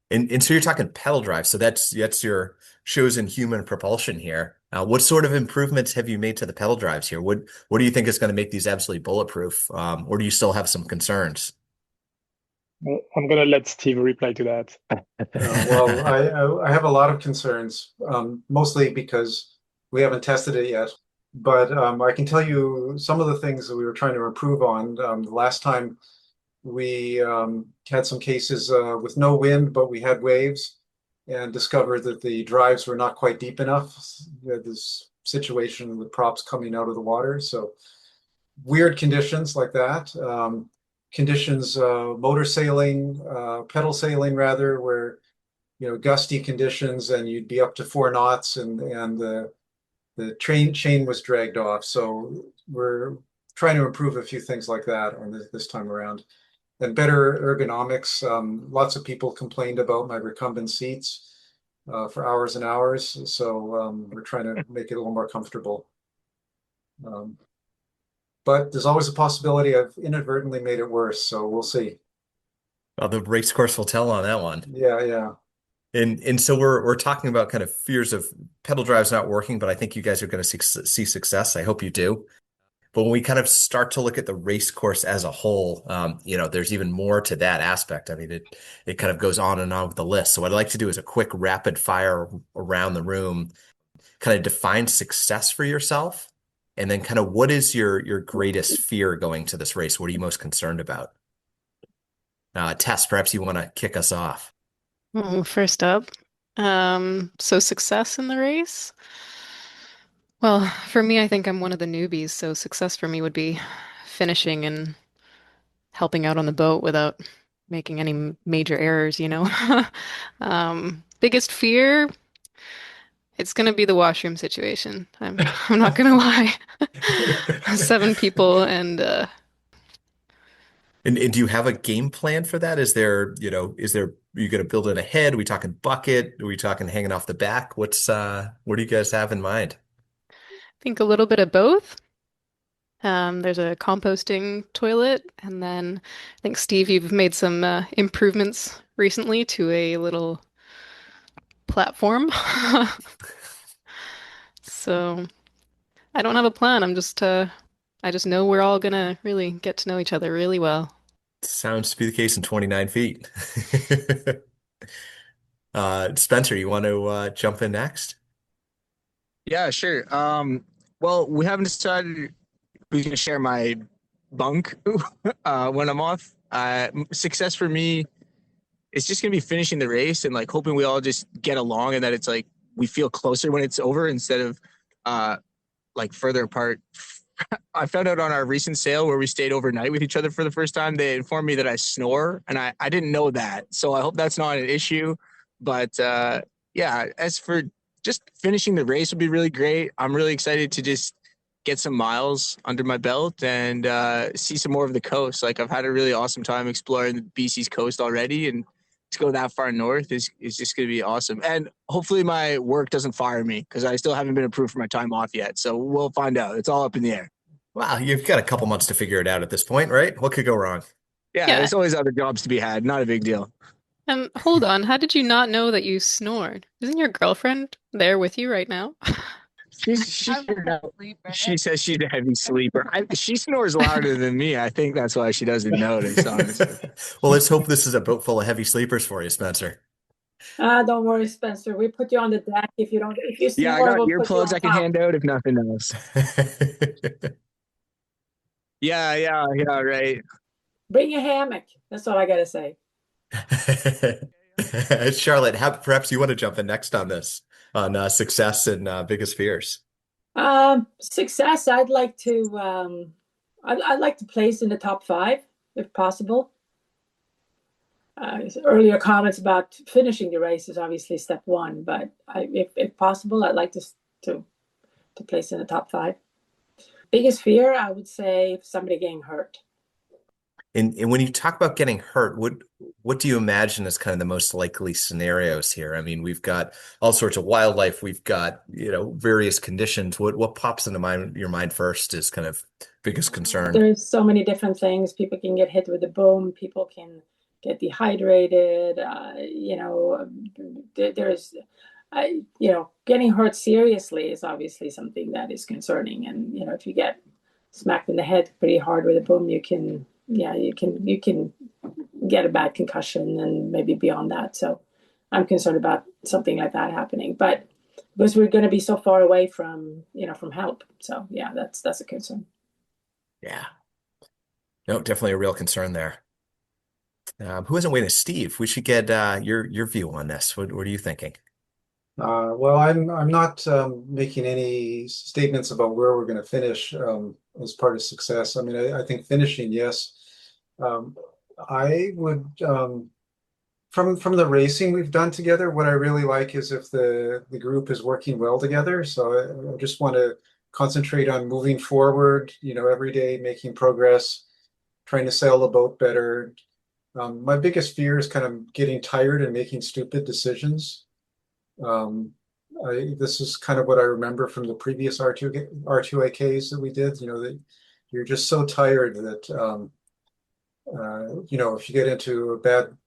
And so you're talking pedal drive. So that's your chosen human propulsion here. What sort of improvements have you made to the pedal drives here? What do you think is going to make these absolutely bulletproof? Or do you still have some concerns? Well, I'm going to let Steve reply to that. Well, I have a lot of concerns, mostly because we haven't tested it yet. But I can tell you some of the things that we were trying to improve on. The last time we had some cases with no wind, but we had waves, and discovered that the drives were not quite deep enough. We had this situation with props coming out of the water. So weird conditions like that. Conditions, motor sailing, pedal sailing rather, where gusty conditions and you'd be up to 4 knots and the chain was dragged off. So we're trying to improve a few things like that on this time around. And better ergonomics. Lots of people complained about my recumbent seats for hours and hours. So we're trying to make it a little more comfortable. But there's always a possibility I've inadvertently made it worse. So we'll see. Well, the race course will tell on that one. Yeah. And so we're talking about kind of fears of pedal drives not working, but I think you guys are going to see success. I hope you do. But when we kind of start to look at the race course as a whole, there's even more to that aspect. I mean, it kind of goes on and on with the list. So what I'd like to do is a quick rapid fire around the room, kind of define success for yourself, and then kind of what is your greatest fear going to this race? What are you most concerned about? Tess, perhaps you want to kick us off. First up, so success in the race. Well, for me, I think I'm one of the newbies, so success for me would be finishing and helping out on the boat without making any major errors, you know. Biggest fear, it's gonna be the washroom situation. I'm not gonna lie. 7 people and And do you have a game plan for that? Are you going to build it ahead? Are we talking bucket? Are we talking hanging off the back? What do you guys have in mind? I think a little bit of both. There's a composting toilet, and then I think Steve, you've made some improvements recently to a little platform. So I don't have a plan. I just know we're all gonna really get to know each other really well. Sounds to be the case in 29 feet. Spencer, you want to jump in next? Yeah, sure. Well, we haven't decided who's gonna share my bunk when I'm off. Success for me is just gonna be finishing the race and like hoping we all just get along and that it's like we feel closer when it's over instead of uh like further apart. I found out on our recent sail where we stayed overnight with each other for the first time, they informed me that I snore, and I didn't know that. So I hope that's not an issue. But yeah, as for just finishing the race would be really great. I'm really excited to just get some miles under my belt and see some more of the coast. Like I've had a really awesome time exploring the BC's coast already, and to go that far north is just going to be awesome. And hopefully my work doesn't fire me because I still haven't been approved for my time off yet. So we'll find out. It's all up in the air. Wow, you've got a couple months to figure it out at this point, right? What could go wrong? Yeah, Yeah, there's always other jobs to be had. Not a big deal. hold on. How did you not know that you snored? Isn't your girlfriend there with you right now? She says she's a heavy sleeper. She snores louder than me. I think that's why she doesn't notice, honestly. Well, let's hope this is a boat full of heavy sleepers for you, Spencer. Don't worry, Spencer. We put you on the deck. If you Yeah, I snore, got we'll put you earplugs on I can top. hand out if nothing else. Yeah, right. Bring a hammock. That's all I gotta say. Charlotte, perhaps you want to jump in next on this, on success and biggest fears. Success. I'd like to place in the top 5 if possible. Earlier comments about finishing the race is obviously step 1, but if possible, I'd like to place in the top 5. Biggest fear, I would say, somebody getting hurt. And when you talk about getting hurt, what do you imagine as kind of the most likely scenarios here? I mean, we've got all sorts of wildlife, we've got, various conditions. What pops into your mind first is kind of biggest concern. There's so many different things. People can get hit with a boom. People can get dehydrated. Getting hurt seriously is obviously something that is concerning. And if you get smacked in the head pretty hard with a boom, you can get a bad concussion and maybe beyond that. So I'm concerned about something like that happening. But because we're going to be so far away from help, so yeah, that's a concern. Yeah, no, definitely a real concern there. Who hasn't waited? Steve, we should get your view on this. What are you thinking? Well, I'm not making any statements about where we're going to finish as part of success. I mean, I think finishing, yes. I would from the racing we've done together. What I really like is if the group is working well together. So I just want to concentrate on moving forward. Every day making progress, trying to sail the boat better. My biggest fear is kind of getting tired and making stupid decisions. This is kind of what I remember from the previous R2AKs that we did. That you're just so tired that if you get into a bad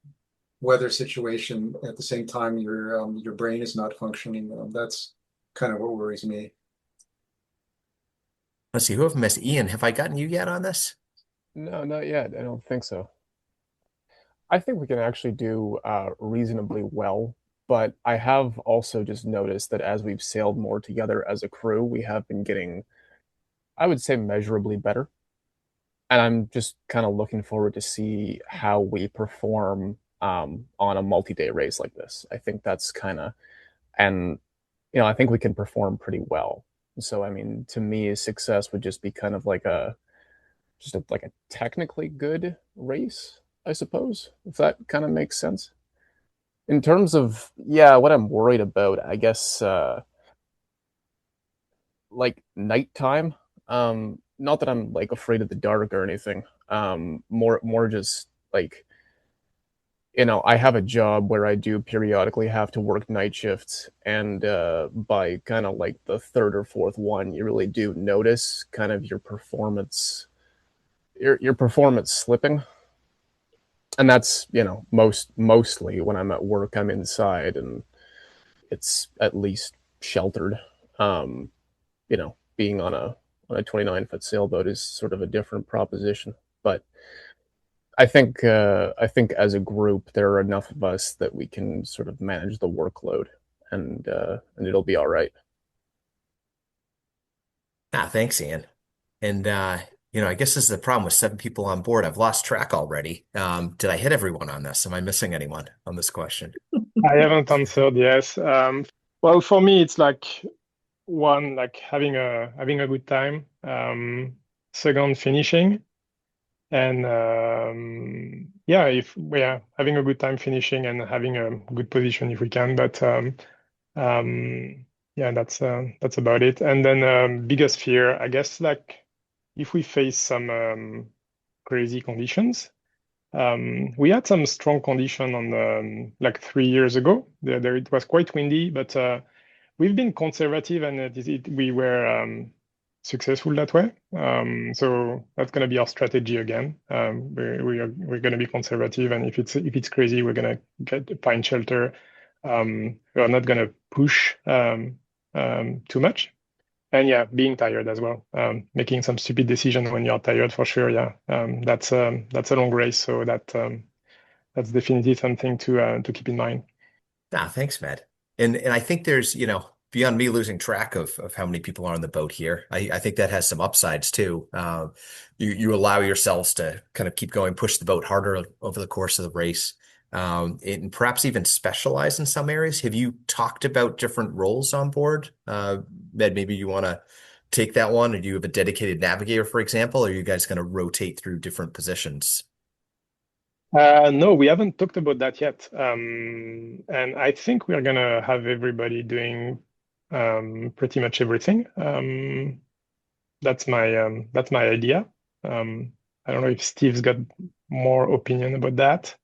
weather situation at the same time, your brain is not functioning. That's kind of what worries me. Let's see, who have missed? Ian, have I gotten you yet on this? No, not yet. I don't think so. I think we can actually do reasonably well, but I have also just noticed that as we've sailed more together as a crew, we have been getting, I would say, measurably better. And I'm just kind of looking forward to see how we perform on a multi-day race like this. I think that's kind of, and I think we can perform pretty well. So, I mean, to me, success would just be kind of like just like a technically good race, I suppose, if that kind of makes sense. In terms of, yeah, what I'm worried about, I guess, like nighttime. Not that I'm like afraid of the dark or anything. More just like, I have a job where I do periodically have to work night shifts, and by kind of like the third or fourth one, you really do notice kind of your performance slipping. And that's, mostly when I'm at work, I'm inside and it's at least sheltered. Being on a 29-foot sailboat is sort of a different proposition. But I think as a group there are enough of us that we can sort of manage the workload, and it'll be all right. Thanks, Ian. And I guess this is the problem with 7 people on board. I've lost track already. Did I hit everyone on this? Am I missing anyone on this question? I haven't answered yes. Well, for me, it's like one, like having a good time. Second, finishing, and if we are having a good time finishing and having a good position if we can. But yeah, that's about it. And then biggest fear, I guess, like if we face some crazy conditions. We had some strong condition on like 3 years ago. There it was quite windy, but we've been conservative and we were successful that way. So that's going to be our strategy again. We're going to be conservative, and if it's crazy, we're going to find shelter. We're not going to push too much. And yeah, being tired as well, making some stupid decision when you're tired for sure. Yeah, that's a long race, so that's definitely something to keep in mind. Thanks, Matt. And I think there's, beyond me losing track of how many people are on the boat here, I think that has some upsides too. You allow yourselves to kind of keep going, push the boat harder over the course of the race, and perhaps even specialize in some areas. Have you talked about different roles on board? Med, maybe you want to take that one, or do you have a dedicated navigator, for example, or are you guys going to rotate through different positions? No, we haven't talked about that yet. And I think we're gonna have everybody doing pretty much everything. That's my idea. I don't know if Steve's got more opinion about that.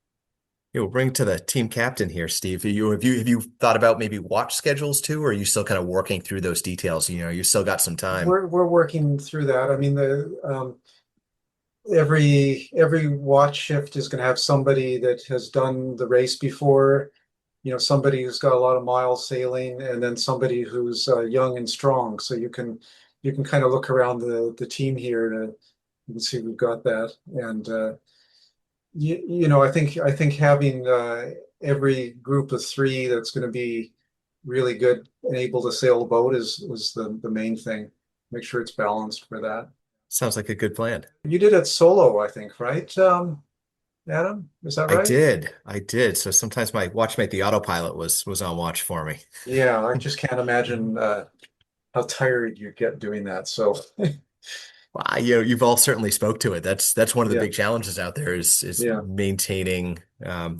We'll bring it to the team captain here, Steve. Have you thought about maybe watch schedules too, or are you still kind of working through those details? You still got some time. We're working through that. I mean, every watch shift is going to have somebody that has done the race before, somebody who's got a lot of miles sailing, and then somebody who's young and strong. So you can kind of look around the team here to you can see we've got that. And I think having every group of 3 that's going to be really good and able to sail a boat was the main thing. Make sure it's balanced for that. Sounds like a good plan. You did it solo, I think, right? Adam, is that right? I did. So sometimes my watchmate, the autopilot, was on watch for me. Yeah, I just can't imagine how tired you get doing that. So Well, you've all certainly spoke to it. That's one of the yeah, big challenges out there is yeah, maintaining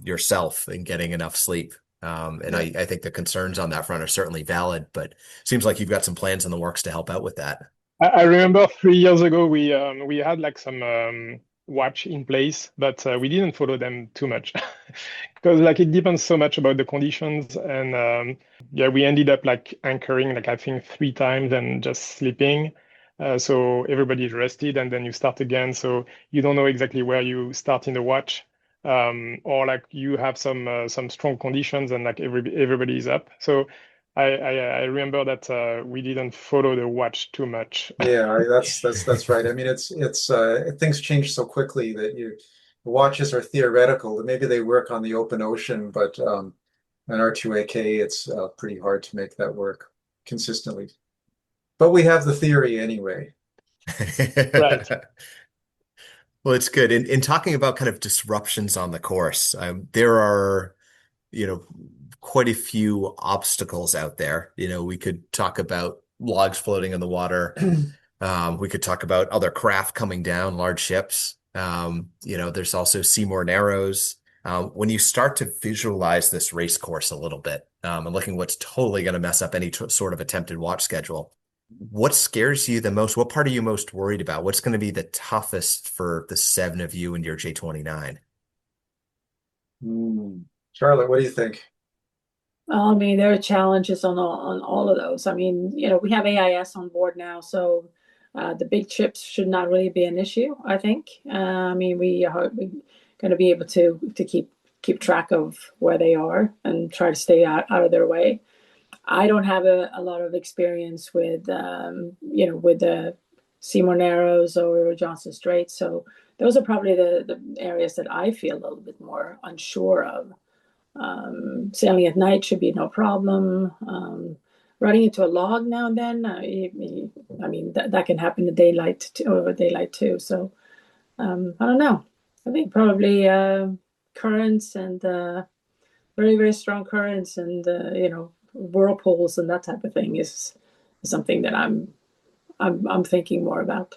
yourself and getting enough sleep. And yeah. I think the concerns on that front are certainly valid, but it seems like you've got some plans in the works to help out with that. I remember 3 years ago we had like some watch in place, but we didn't follow them too much because like it depends so much about the conditions, and yeah, we ended up like anchoring like I think 3 times and just sleeping. So everybody's rested, and then you start again. So you don't know exactly where you start in the watch, or like you have some strong conditions and like everybody is up. So I remember that we didn't follow the watch too much. Yeah, that's right. I mean, it's things change so quickly that the watches are theoretical. That maybe they work on the open ocean, but an R2AK, it's pretty hard to make that work consistently. But we have the theory anyway. Right. Well, it's good. In talking about kind of disruptions on the course, there are, quite a few obstacles out there. We could talk about logs floating in the water. We could talk about other craft coming down, large ships. There's also Seymour Narrows. When you start to visualize this race course a little bit, and looking what's totally going to mess up any sort of attempted watch schedule, what scares you the most? What part are you most worried about? What's going to be the toughest for the 7 of you and your J29? Charlotte, what do you think? I mean, there are challenges on all of those. I mean, we have AIS on board now, so the big chips should not really be an issue, I think. I mean, we're going to be able to keep track of where they are and try to stay out of their way. I don't have a lot of experience with with the Seymour Narrows or Johnson Strait, so those are probably the areas that I feel a little bit more unsure of. Sailing at night should be no problem. Running into a log now and then, I mean that can happen in daylight too. So I don't know. I think probably currents and very, very strong currents and whirlpools and that type of thing is something that I'm thinking more about.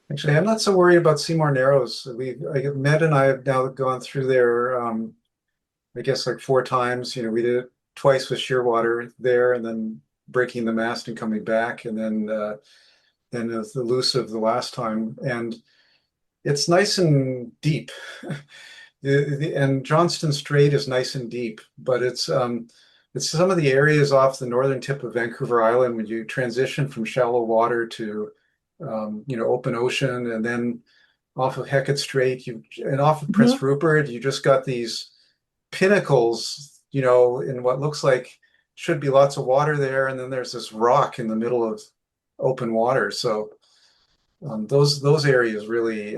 Actually, I'm not so worried about Seymour Narrows. Med and I have now gone through there, I guess like 4 times. We did it twice with Shearwater there, and then breaking the mast and coming back, and then it was the elusive the last time. And it's nice and deep. And Johnston Strait is nice and deep, but it's some of the areas off the northern tip of Vancouver Island when you transition from shallow water to open ocean, and then off of Hecate Strait, and off of Prince Rupert, you just got these pinnacles, in what looks like should be lots of water there, and then there's this rock in the middle of open water. So those areas really,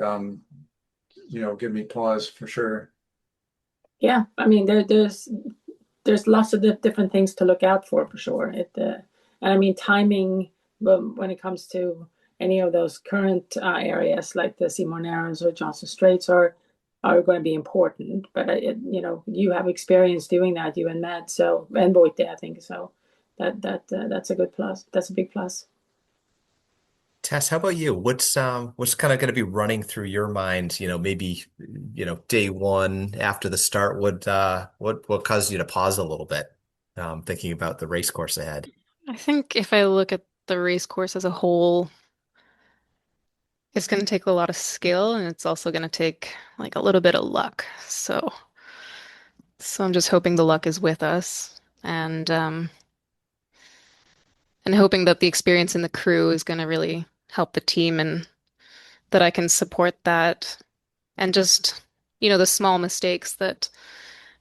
give me pause for sure. Yeah, I mean there's lots of different things to look out for sure. And I mean timing when it comes to any of those current areas like the Seymour Narrows or Johnson Straits are going to be important. But you have experience doing that, you and Matt, and Boyd, I think so. That's a good plus. That's a big plus. Tess, how about you? What's kind of going to be running through your mind? Maybe day one after the start. What caused you to pause a little bit, thinking about the race course ahead? I think if I look at the race course as a whole, it's going to take a lot of skill and it's also going to take like a little bit of luck. So I'm just hoping the luck is with us and hoping that the experience in the crew is going to really help the team and that I can support that and just, the small mistakes that,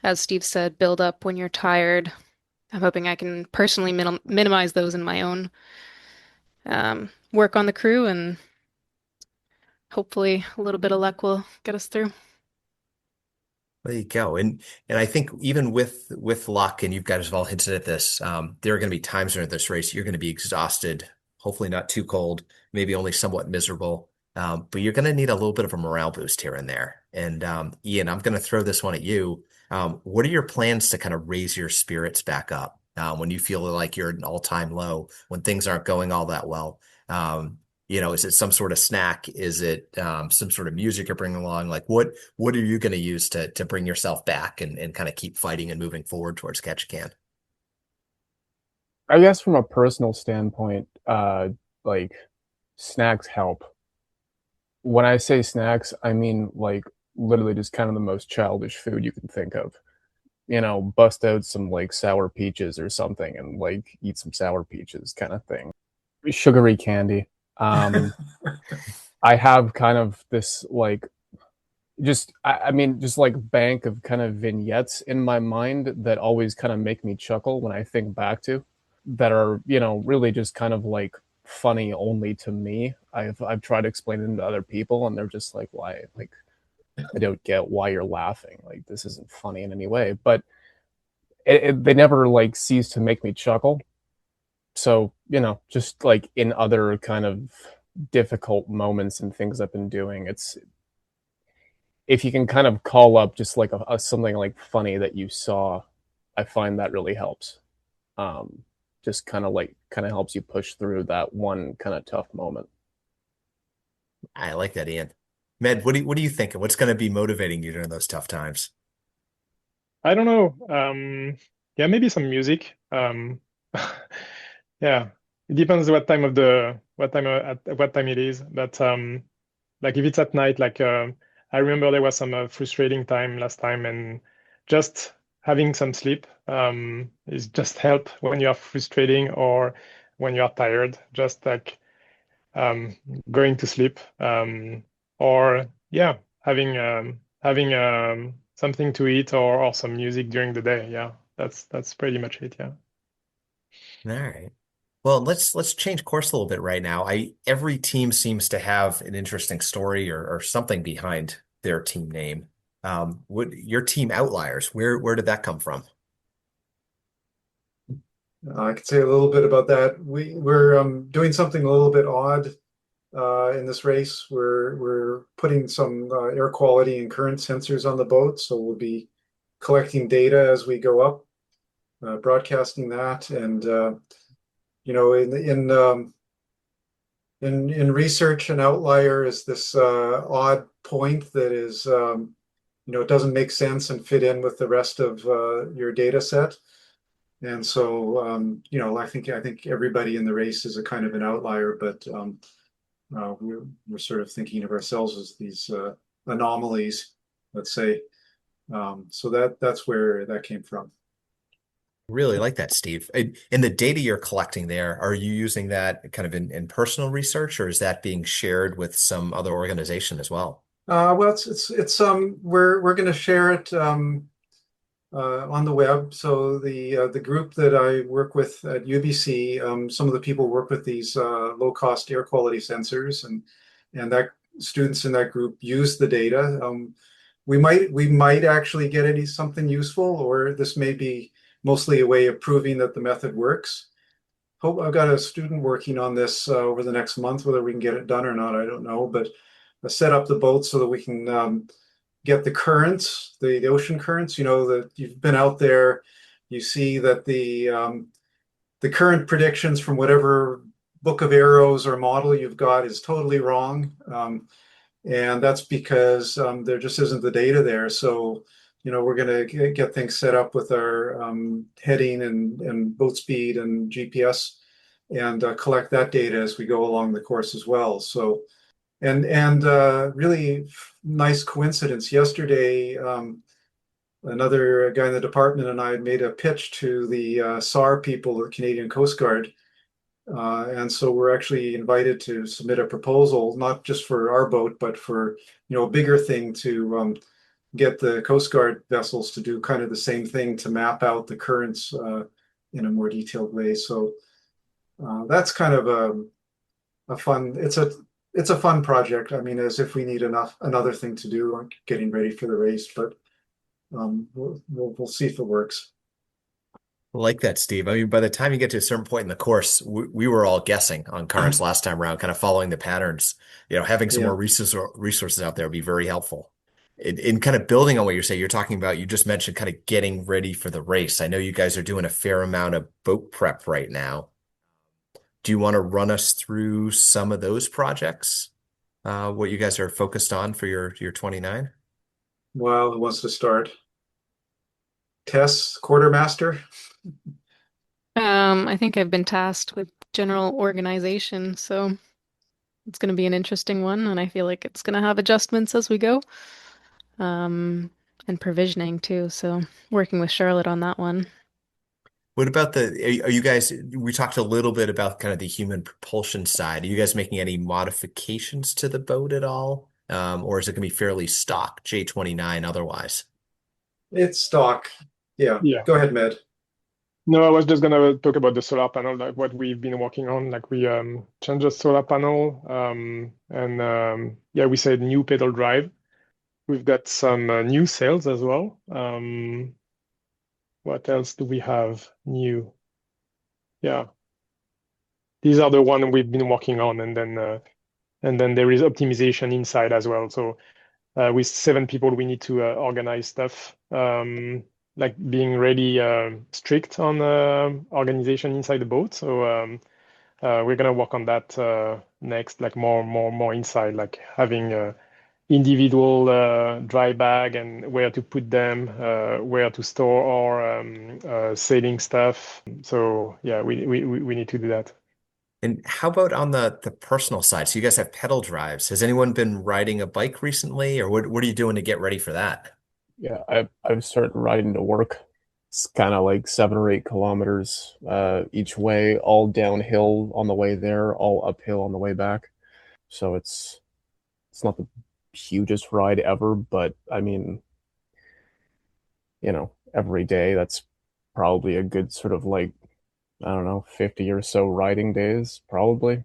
as Steve said, build up when you're tired. I'm hoping I can personally minimize those in my own work on the crew, and hopefully a little bit of luck will get us through. There you go. And I think even with luck, and you guys have all hinted at this, there are going to be times during this race you're going to be exhausted, hopefully not too cold, maybe only somewhat miserable. But you're going to need a little bit of a morale boost here and there. And Ian, I'm going to throw this one at you. What are your plans to kind of raise your spirits back up when you feel like you're at an all-time low, when things aren't going all that well? Is it some sort of snack? Is it some sort of music you're bringing along? Like what are you going to use to bring yourself back and kind of keep fighting and moving forward towards Ketchikan? I guess from a personal standpoint, like snacks help. When I say snacks, I mean like literally just kind of the most childish food you can think of. Bust out some like sour peaches or something and like eat some sour peaches kind of thing. Sugary candy. I have kind of this like I mean just like bank of kind of vignettes in my mind that always kind of make me chuckle when I think back to that are really just kind of like funny only to me. I've tried explaining to other people and they're just like, why, like I don't get why you're laughing, like this isn't funny in any way, but they never like cease to make me chuckle. So just like in other kind of difficult moments and things I've been doing, it's if you can kind of call up just like something like funny that you saw, I find that really helps. just kind of helps you push through that one kind of tough moment. I like that, Ian. Med, what are you thinking? What's going to be motivating you during those tough times? I don't know. Yeah, maybe some music. Yeah, it depends what time of the at what time it is. But like if it's at night, like I remember there was some frustrating time last time, and just having some sleep is just help when you are frustrating or when you are tired. Just like um, going to sleep, or yeah, having something to eat or some music during the day. Yeah, that's pretty much it. Yeah. All right. Well, let's change course a little bit right now. Every team seems to have an interesting story or something behind their team name. What your Team Outliers? Where did that come from? I could say a little bit about that. We're doing something a little bit odd in this race. We're putting some air quality and current sensors on the boat, so we'll be collecting data as we go up, broadcasting that, and you know, in research, an outlier is this odd point that is, you know, it doesn't make sense and fit in with the rest of your data set. And so, you know, I think everybody in the race is a kind of an outlier, but we're sort of thinking of ourselves as these anomalies, let's say. So that's where that came from. Really like that, Steve. And the data you're collecting there, are you using that kind of in personal research, or is that being shared with some other organization as well? Well, it's we're going to share it on the web. So the group that I work with at UBC, some of the people work with these low cost air quality sensors, and that students in that group use the data. We might actually get something useful, or this may be mostly a way of proving that the method works. Hope I've got a student working on this over the next month. Whether we can get it done or not, I don't know. But set up the boat so that we can get the currents, the ocean currents. You know that you've been out there, you see that the current predictions from whatever book of arrows or model you've got is totally wrong, and that's because there just isn't the data there. So you know, we're going to get things set up with our heading and boat speed and GPS, and collect that data as we go along the course as well. So, and really nice coincidence. Yesterday, another guy in the department and I made a pitch to the SAR people, the Canadian Coast Guard. And so we're actually invited to submit a proposal, not just for our boat, but for, you know, a bigger thing to get the Coast Guard vessels to do kind of the same thing, to map out the currents in a more detailed way. So that's kind of a fun. It's a fun project. I mean, as if we need another thing to do, like getting ready for the race, but we'll see if it works. Like that, Steve. I mean, by the time you get to a certain point in the course, we were all guessing on currents last time around, kind of following the patterns. You know, having some Yeah. more resources out there would be very helpful. In kind of building on what you're saying, you're talking about, you just mentioned kind of getting ready for the race. I know you guys are doing a fair amount of boat prep right now. Do you want to run us through some of those projects? What you guys are focused on for your 29? Well, who wants to start? Tess, quartermaster. I think I've been tasked with general organization, so it's going to be an interesting one, and I feel like it's going to have adjustments as we go. And provisioning too, so working with Charlotte on that one. What about are you guys, we talked a little bit about kind of the human propulsion side. Are you guys making any modifications to the boat at all? Or is it going to be fairly stock J29 otherwise? It's stock. Yeah. Yeah. Go ahead, Med. No, I was just gonna talk about the solar panel, like what we've been working on. Like we changed the solar panel, and yeah, we said new pedal drive. We've got some new sails as well. What else do we have new? Yeah, these are the one we've been working on, and then there is optimization inside as well. So with 7 people, we need to organize stuff. like being really strict on organization inside the boat. So we're gonna work on that next, like more inside, like having a individual dry bag and where to put them, where to store our sailing stuff. So yeah, we need to do that. And how about on the personal side? So you guys have pedal drives. Has anyone been riding a bike recently, or what are you doing to get ready for that? Yeah, I've started riding to work. It's kind of like 7 or 8 kilometers each way, all downhill on the way there, all uphill on the way back. So it's not the hugest ride ever, but I mean, every day that's probably a good sort of like, I don't know, 50 or so riding days, probably.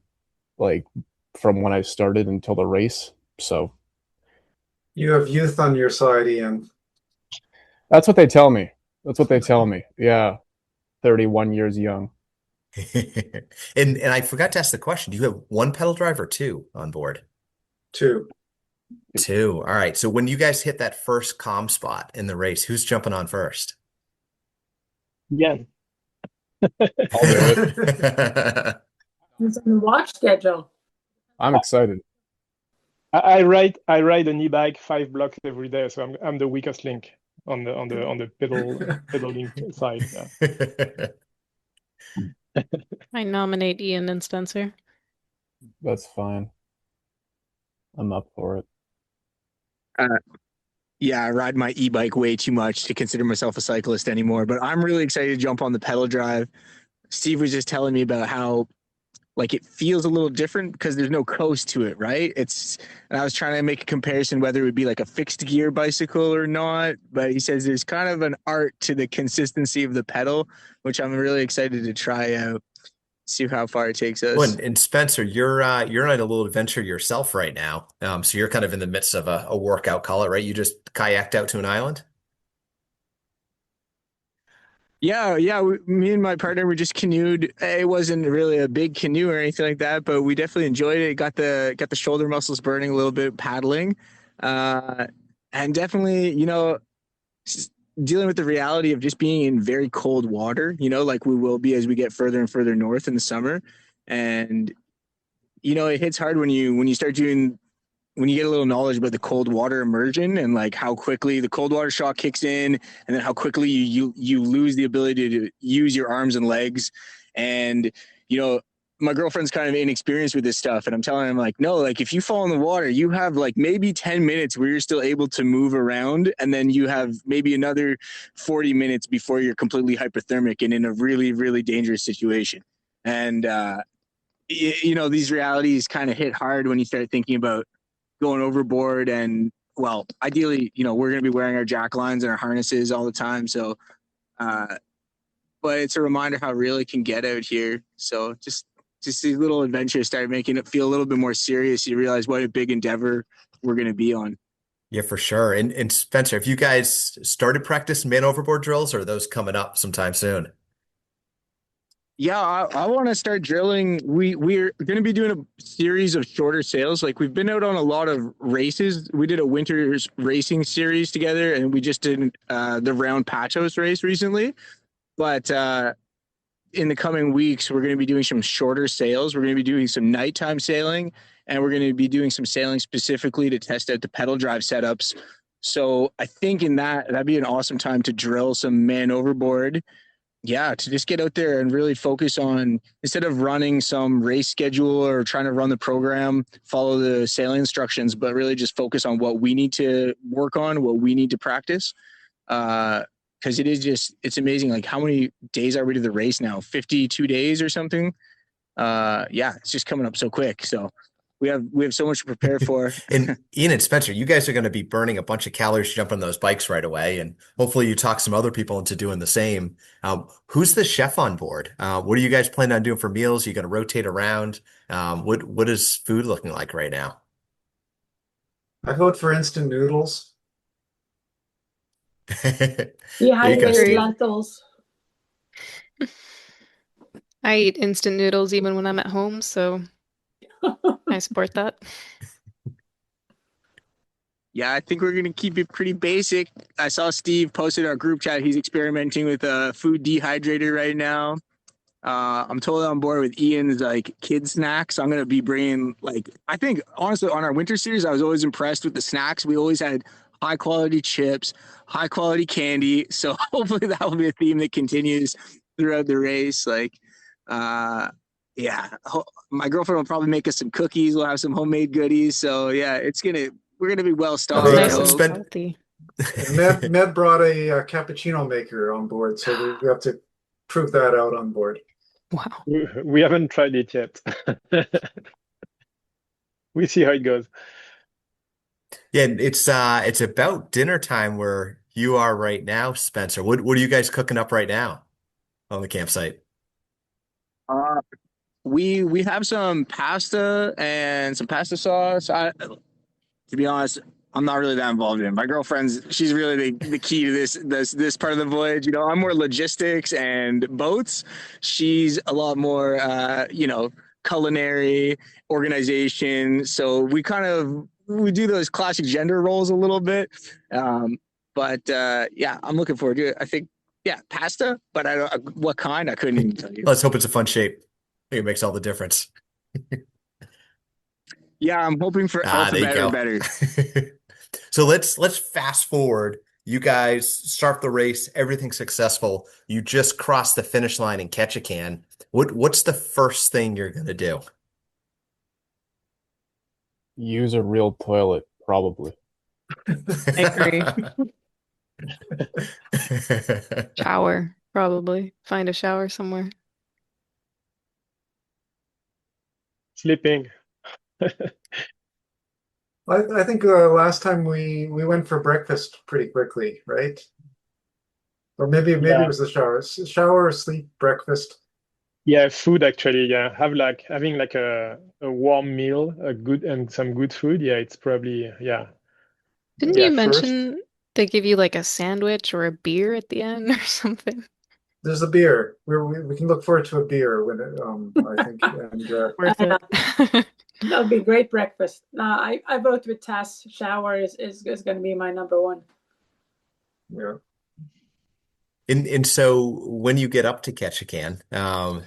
Like from when I started until the race. So You have youth on your side, Ian. that's what they tell me. That's what they tell me. Yeah, 31 years young. And I forgot to ask the question. Do you have one pedal drive or two on board? Too. Two. All right. So when you guys hit that first calm spot in the race, who's jumping on first? Yeah. I'll do it. It's on the watch schedule. I'm excited. I ride an e-bike 5 blocks every day, so I'm the weakest link on the pedaling side. Yeah. I nominate Ian and Spencer. That's fine. I'm up for it. Yeah, I ride my e-bike way too much to consider myself a cyclist anymore, but I'm really excited to jump on the pedal drive. Steve was just telling me about how like it feels a little different because there's no coast to it, right? And I was trying to make a comparison whether it would be like a fixed gear bicycle or not, but he says there's kind of an art to the consistency of the pedal, which I'm really excited to try out, see how far it takes us. Well, and Spencer, you're on a little adventure yourself right now. So you're kind of in the midst of a workout, call it, right? You just kayaked out to an island? Yeah. Me and my partner we just canoed. It wasn't really a big canoe or anything like that, but we definitely enjoyed it. Got the shoulder muscles burning a little bit paddling, uh, and definitely dealing with the reality of just being in very cold water. Like we will be as we get further and further north in the summer, and it hits hard when you start doing when you get a little knowledge about the cold water immersion and like how quickly the cold water shock kicks in and then how quickly you lose the ability to use your arms and legs. And my girlfriend's kind of inexperienced with this stuff, and I'm telling her, like, no, like if you fall in the water you have like maybe 10 minutes where you're still able to move around, and then you have maybe another 40 minutes before you're completely hypothermic and in a really really dangerous situation. And these realities kind of hit hard when you start thinking about going overboard. And well, ideally, we're going to be wearing our jack lines and our harnesses all the time. So, but it's a reminder how real it can get out here. So just these little adventures start making it feel a little bit more serious. You realize what a big endeavor we're going to be on. Yeah, for sure. And Spencer, have you guys started practice man overboard drills, or are those coming up sometime soon? Yeah, I want to start drilling. We're going to be doing a series of shorter sails. Like we've been out on a lot of races. We did a winter's racing series together, and we just did the round Patos race recently. But in the coming weeks, we're going to be doing some shorter sails. We're going to be doing some nighttime sailing, and we're going to be doing some sailing specifically to test out the pedal drive setups. So I think that'd be an awesome time to drill some man overboard. Yeah, to just get out there and really focus on, instead of running some race schedule or trying to run the program, follow the sailing instructions, but really just focus on what we need to work on, what we need to practice. Because it's amazing. Like how many days are we to the race now? 52 days or something. Yeah, it's just coming up so quick. So we have so much to prepare for. And Ian and Spencer, you guys are going to be burning a bunch of calories jumping those bikes right away, and hopefully you talk some other people into doing the same. Who's the chef on board? What are you guys planning on doing for meals? Are you going to rotate around? What is food looking like right now? I vote for instant noodles. There you go, Dehydrated Steve. lentils. I eat instant noodles even when I'm at home, so I support that. Yeah, I think we're going to keep it pretty basic. I saw Steve posted in our group chat. He's experimenting with a food dehydrator right now. I'm totally on board with Ian's like kid snacks. I'm gonna be bringing like I think honestly on our winter series, I was always impressed with the snacks. We always had high quality chips, high quality candy. So hopefully that will be a theme that continues throughout the race. Like, yeah, my girlfriend will probably make us some cookies. We'll have some homemade goodies. So yeah, we're gonna be well That's stocked. nice I and hope. healthy. And Med brought a cappuccino maker on board, so we have to prove that out on board. Wow. We haven't tried it yet. We see how it goes. Yeah, it's about dinner time where you are right now, Spencer. What are you guys cooking up right now on the campsite? Uh, we have some pasta and some pasta sauce. To be honest, I'm not really that involved in it. My she's really the key to this part of the voyage. You know, I'm more logistics and boats. She's a lot more culinary organization. So we do those classic gender roles a little bit. But yeah, I'm looking forward to it. I think pasta, but I don't what kind I couldn't even tell you. Let's hope it's a fun shape. I think it makes all the difference. Yeah, I'm hoping for alphabet or better. So let's fast forward. You guys start the race, everything's successful. You just cross the finish line in Ketchikan. What's the first thing you're gonna do? Use a real toilet, probably. agree. Shower, probably. Find a shower somewhere. Sleeping. I think last time we went for breakfast pretty quickly, right? Or maybe Yeah. it was the shower, sleep, breakfast. Yeah, food actually. Yeah, having like a warm meal, some good food. Yeah, it's probably yeah. Didn't Yeah, you first mention they give you like a sandwich or a beer at the end or something? there's a beer. We can look forward to a beer when I think and Worth it. That would be great breakfast. I vote with Tess. Shower is going to be my number one. yeah. And so when you get up to Ketchikan, well,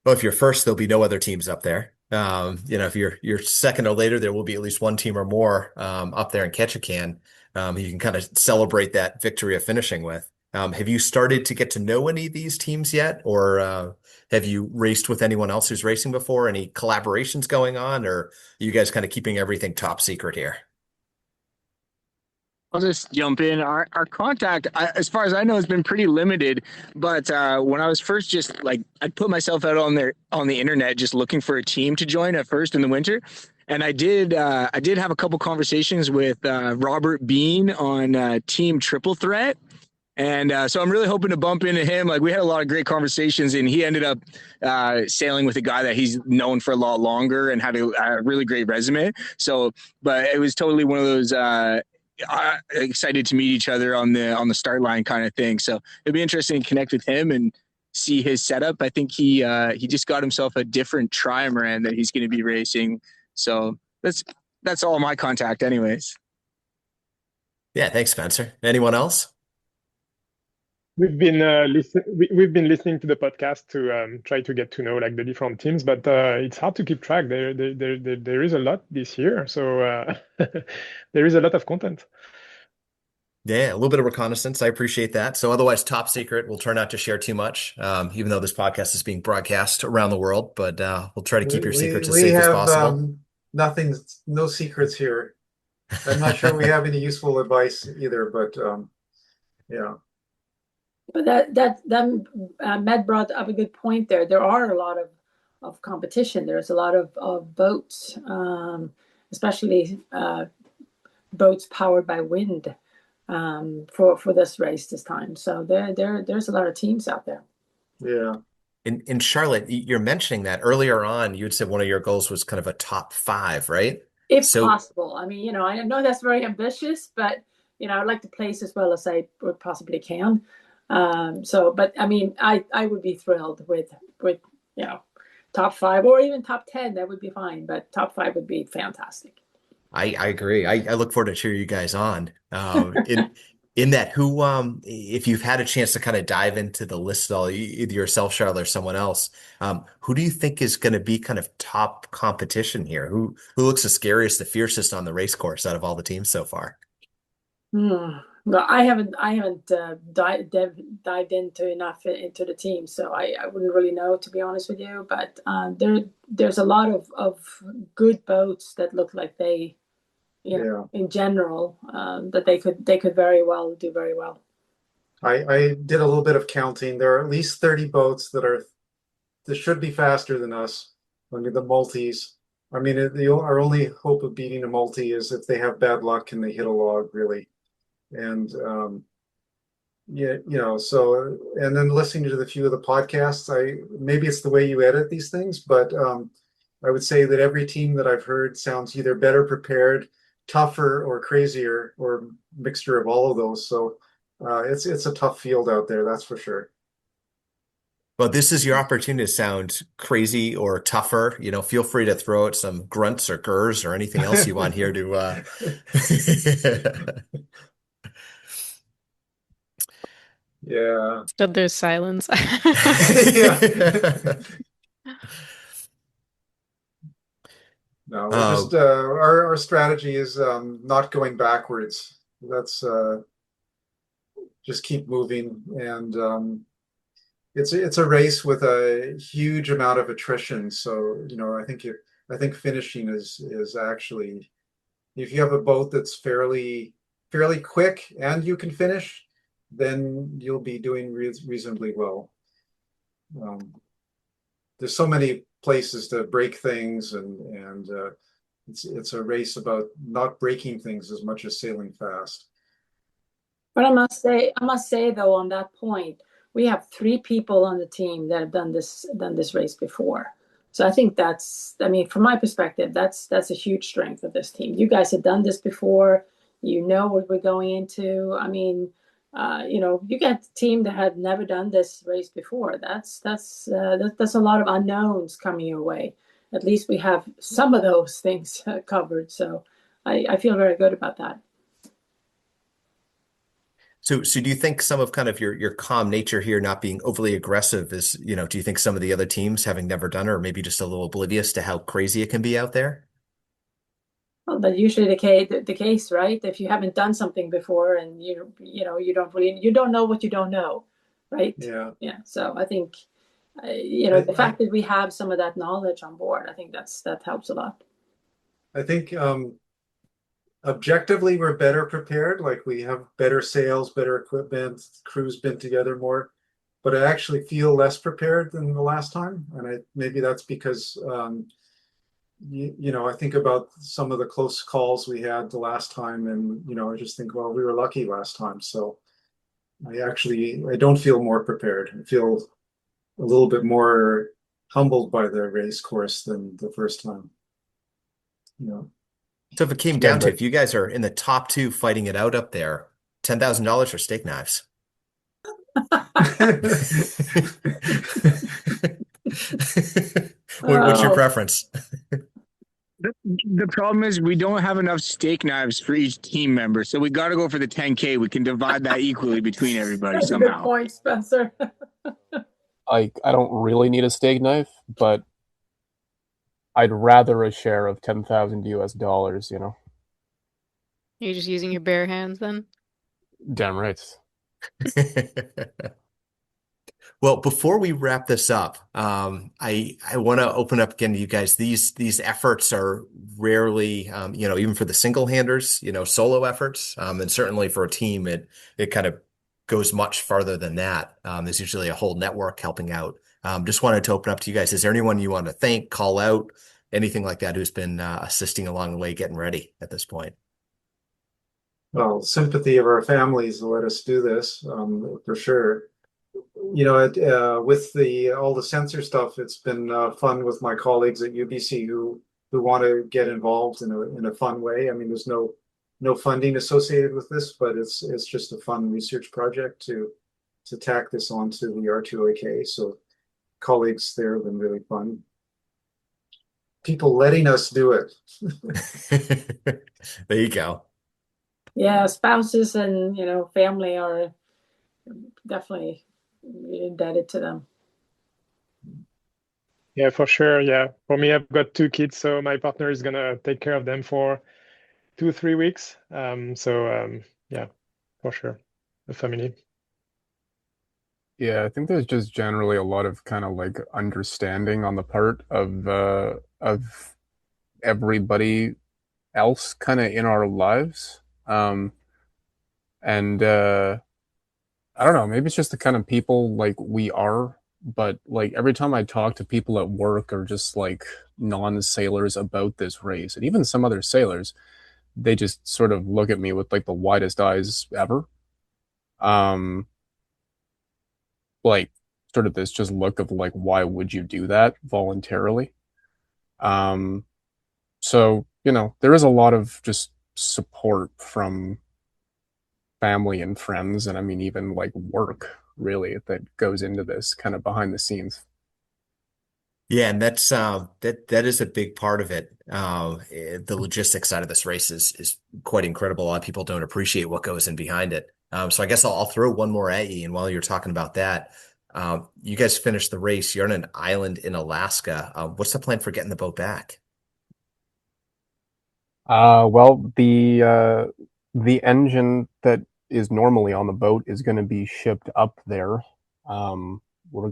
if you're first, there'll be no other teams up there. If you're second or later, there will be at least one team or more up there in Ketchikan. You can kind of celebrate that victory of finishing with. Have you started to get to know any of these teams yet, or have you raced with anyone else who's racing before? Any collaborations going on, or are you guys kind of keeping everything top secret here? I'll just jump in. Our contact, as far as I know, has been pretty limited. But when I was first just like, I put myself out on the internet just looking for a team to join at first in the winter. And I did have a couple conversations with Robert Bean on Team Triple Threat. And so I'm really hoping to bump into him. Like we had a lot of great conversations, and he ended up sailing with a guy that he's known for a lot longer and had a really great resume. So, but it was totally one of those excited to meet each other on the start line kind of thing. So it'd be interesting to connect with him and see his setup. I think he just got himself a different trimaran that he's going to be racing. So that's all my contact, anyways. Yeah, thanks, Spencer. Anyone else? We've been listening to the podcast to try to get to know like the different teams, but it's hard to keep track. There is a lot this year, so there is a lot of content. Yeah, a little bit of reconnaissance. I appreciate that. So otherwise, top secret. We'll try not to share too much, even though this podcast is being broadcast around the world. But we'll try to keep your secrets as safe as possible. No secrets here. I'm not sure we have any useful advice either, but yeah. But Med brought up a good point there. There are a lot of competition. There's a lot of boats, especially boats powered by wind for this race this time. So there's a lot of teams out there. Yeah. In Charlotte, you're mentioning that earlier on, you had said one of your goals was kind of a top 5, right? If possible. I mean, I know that's very ambitious, but I'd like to place as well as I possibly can. But I mean, I would be thrilled with top 5 or even top 10. That would be fine, but top 5 would be fantastic. I agree. I look forward to cheering you guys on. In that, who if you've had a chance to kind of dive into the list at all, either yourself, Charlotte, or someone else, who do you think is going to be kind of top competition here? Who looks the scariest, the fiercest on the race course out of all the teams so far? No, I haven't dived into enough into the team, so I wouldn't really know, to be honest with you. But there's a lot of good boats that look like they, in general, that they could very well do very well. I did a little bit of counting. There are at least 30 boats that should be faster than us. I mean, the multis. I mean, our only hope of beating a multi is if they have bad luck and they hit a log, really. And yeah, so and then listening to the few of the podcasts, maybe it's the way you edit these things, but I would say that every team that I've heard sounds either better prepared, tougher, or crazier, or mixture of all of those. So it's a tough field out there, that's for sure. Well, this is your opportunity to sound crazy or tougher. Feel free to throw out some grunts or gurs or anything else you want here to Yeah. So there's silence. Yeah. No, we're just our strategy is not going backwards. That's just keep moving, and it's a race with a huge amount of attrition. So I think finishing is actually, if you have a boat that's fairly quick and you can finish, then you'll be doing reasonably well. There's so many places to break things, and it's a race about not breaking things as much as sailing fast. But I must say though, on that point, we have 3 people on the team that have done this race before. So I think I mean, from my perspective, that's a huge strength of this team. You guys have done this before. You know what we're going into. I mean, you get a team that had never done this race before. That's a lot of unknowns coming your way. At least we have some of those things covered. So I feel very good about that. So do you think some of kind of your calm nature here, not being overly aggressive, is, do you think some of the other teams, having never done it, or maybe just a little oblivious to how crazy it can be out there? Well, that's usually the case, right? If you haven't done something before and you don't know what you don't know, right? Yeah. So I think the fact that we have some of that knowledge on board, I think that helps a lot. I think objectively we're better prepared. Like, we have better sails, better equipment, crew's been together more, but I actually feel less prepared than the last time, and maybe that's because I think about some of the close calls we had the last time, and I just think, well, we were lucky last time. So I don't feel more prepared. I feel a little bit more humbled by the race course than the first time. So if it came down to, if you guys are in the top 2 fighting it out up there, $10,000 for steak knives. What's your preference? The problem is we don't have enough steak knives for each team member, so we got to go for the 10K. We can divide that equally between everybody somehow. Good point, Spencer. I don't really need a steak knife, but I'd rather a share of $10,000 US. You're just using your bare hands then? Damn right. Well, before we wrap this up, I want to open up again to you guys. These efforts are rarely, even for the single handers, solo efforts, and certainly for a team, it kind of goes much farther than that. There's usually a whole network helping out. Just wanted to open up to you guys. Is there anyone you want to thank, call out, anything like that, who's been assisting along the way, getting ready at this point? Well, sympathy of our families to let us do this, for sure. With all the sensor stuff, it's been fun with my colleagues at UBC who want to get involved in a fun way. I mean, there's no funding associated with this, but it's just a fun research project to tack this onto the R2AK. So colleagues there have been really fun. people letting us do it. There you go. Yeah, spouses and family are definitely indebted to them. Yeah, for sure. Yeah. For me, I've got 2 kids, so my partner is gonna take care of them for 2, 3 weeks. Yeah, for sure. The family. Yeah, I think there's just generally a lot of kind of like understanding on the part of everybody else kind of in our lives. And I don't know, maybe it's just the kind of people like we are, but like every time I talk to people at work or just like non-sailors about this race, and even some other sailors, they just sort of look at me with like the widest eyes ever. Um, like sort of this just look of like, why would you do that voluntarily? Um, so, there is a lot of just support from family and friends, and I mean, even like work really that goes into this kind of behind the scenes. Yeah, and that is a big part of it. The logistics side of this race is quite incredible. A lot of people don't appreciate what goes in behind it. So I guess I'll throw one more at you. And while you're talking about that, you guys finished the race. You're on an island in Alaska. What's the plan for getting the boat back? Well, the engine that is normally on the boat is going to be shipped up there. Um, I'm